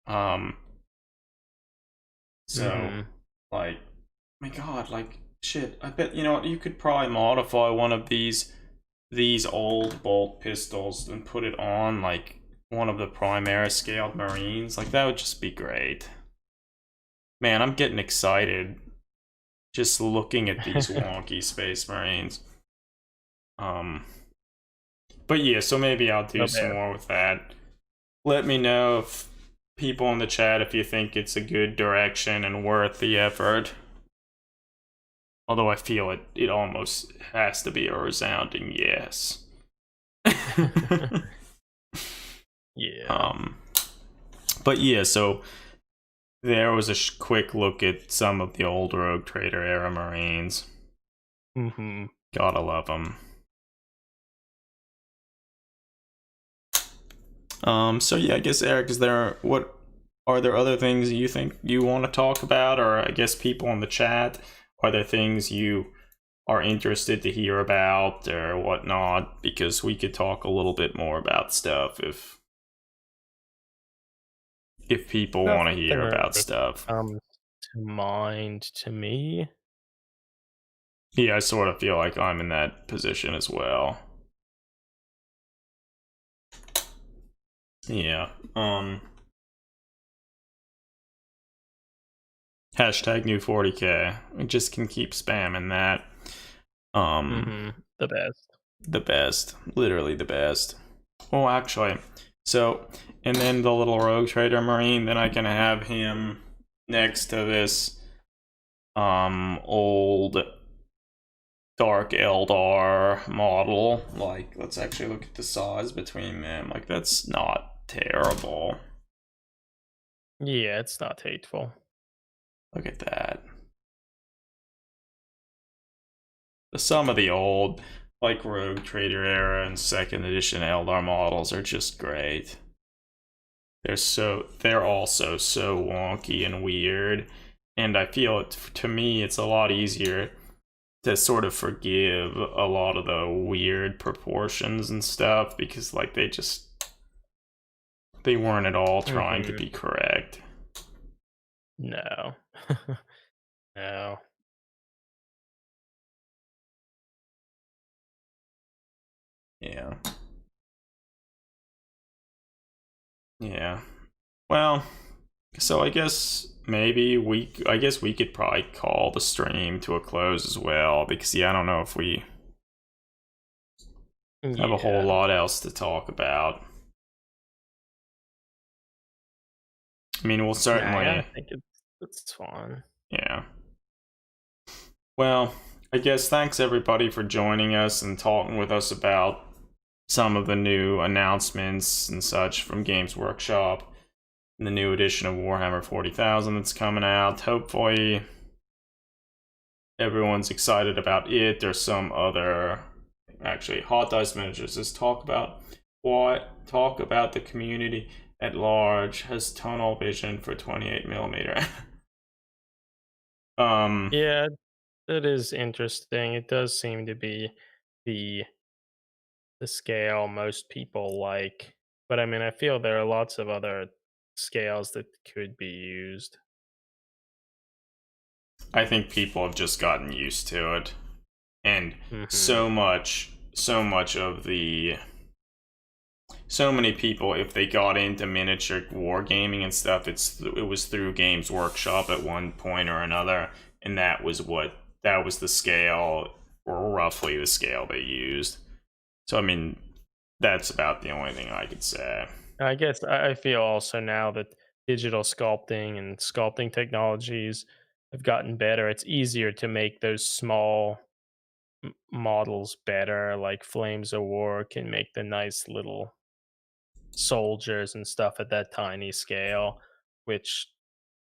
Like, my God, like shit. I bet, you know what, you could probably modify one of these old bolt pistols and put it on like one of the Primaris scaled Marines. Like that would just be great. Man, I'm getting excited just looking at these wonky Space Marines. But yeah, so maybe I'll do some more with that. Let me know if people in the chat if you think it's a good direction and worth the effort. Although I feel it almost has to be a resounding yes. Yeah. But yeah, so there was a quick look at some of the old Rogue Trader era Marines. Gotta love them. So yeah, I guess Eric, are there other things you think you want to talk about, or I guess people in the chat, are there things you are interested to hear about or whatnot? Because we could talk a little bit more about stuff if people want to hear about stuff. To mind to me. Yeah, I sort of feel like I'm in that position as well. Yeah. Hashtag new 40k. We just can keep spamming that. The best. The best. Literally the best. Oh, actually, so, and then the little rogue trader marine, then I can have him next to this old Dark Eldar model. Like, let's actually look at the size between them. Like, that's not terrible. Yeah, it's not hateful. Look at that. Some of the old, like, Rogue Trader era and second edition Eldar models are just great. They're also so wonky and weird, and I feel to me it's a lot easier to sort of forgive a lot of the weird proportions and stuff, because like they weren't at all trying to be correct. No. No. Yeah. Yeah. Well, so I guess maybe we could probably call the stream to a close as well, because I don't know if we have a whole lot else to talk about. I mean, we'll certainly. I think it's fun. Yeah. Well, I guess thanks everybody for joining us and talking with us about some of the new announcements and such from Games Workshop and the new edition of Warhammer 40,000 that's coming out. Hopefully everyone's excited about it. There's some other, actually, Hot Dice Miniatures says talk about the community at large has tunnel vision for 28mm. Yeah, that is interesting. It does seem to be the scale most people like. But I mean, I feel there are lots of other scales that could be used. I think people have just gotten used to it. And so many people, if they got into miniature wargaming and stuff, it was through Games Workshop at one point or another, and that was the scale, or roughly the scale they used. So I mean, that's about the only thing I could say. I guess I feel also now that digital sculpting and sculpting technologies have gotten better. It's easier to make those small models better. Like Flames of War can make the nice little soldiers and stuff at that tiny scale, which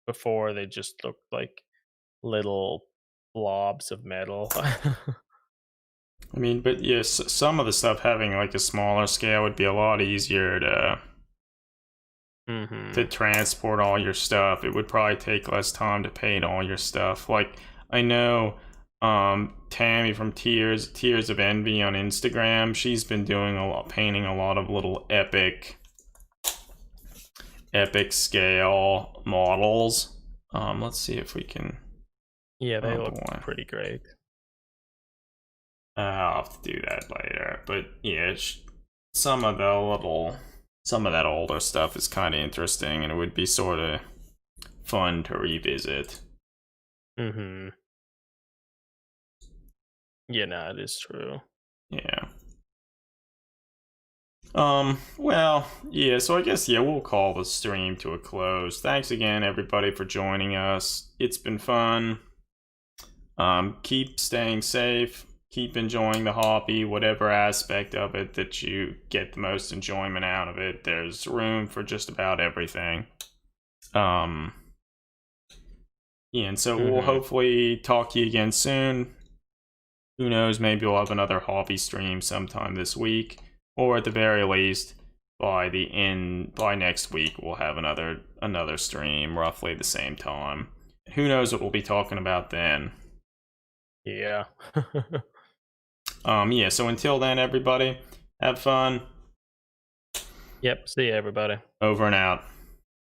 before they just looked like little blobs of metal. I mean, but yes, some of the stuff having like a smaller scale would be a lot easier to transport all your stuff. It would probably take less time to paint all your stuff. Like, I know Tammy from Tears of Envy on Instagram, she's been painting a lot of little epic scale models. Let's see if we can. Yeah, they look pretty great. I'll have to do that later. But yeah, some of that older stuff is kind of interesting, and it would be sort of fun to revisit. Yeah, no, it is true. Yeah. Well, yeah, so I guess, we'll call the stream to a close. Thanks again, everybody, for joining us. It's been fun. Keep staying safe. Keep enjoying the hobby, whatever aspect of it that you get the most enjoyment out of it. There's room for just about everything. Yeah, and so we'll hopefully talk to you again soon. Who knows, maybe we'll have another hobby stream sometime this week, or at the very least, by next week we'll have another stream roughly the same time. Who knows what we'll be talking about then. Yeah. Yeah, so until then, everybody, have fun. Yep, see you, everybody. Over and out.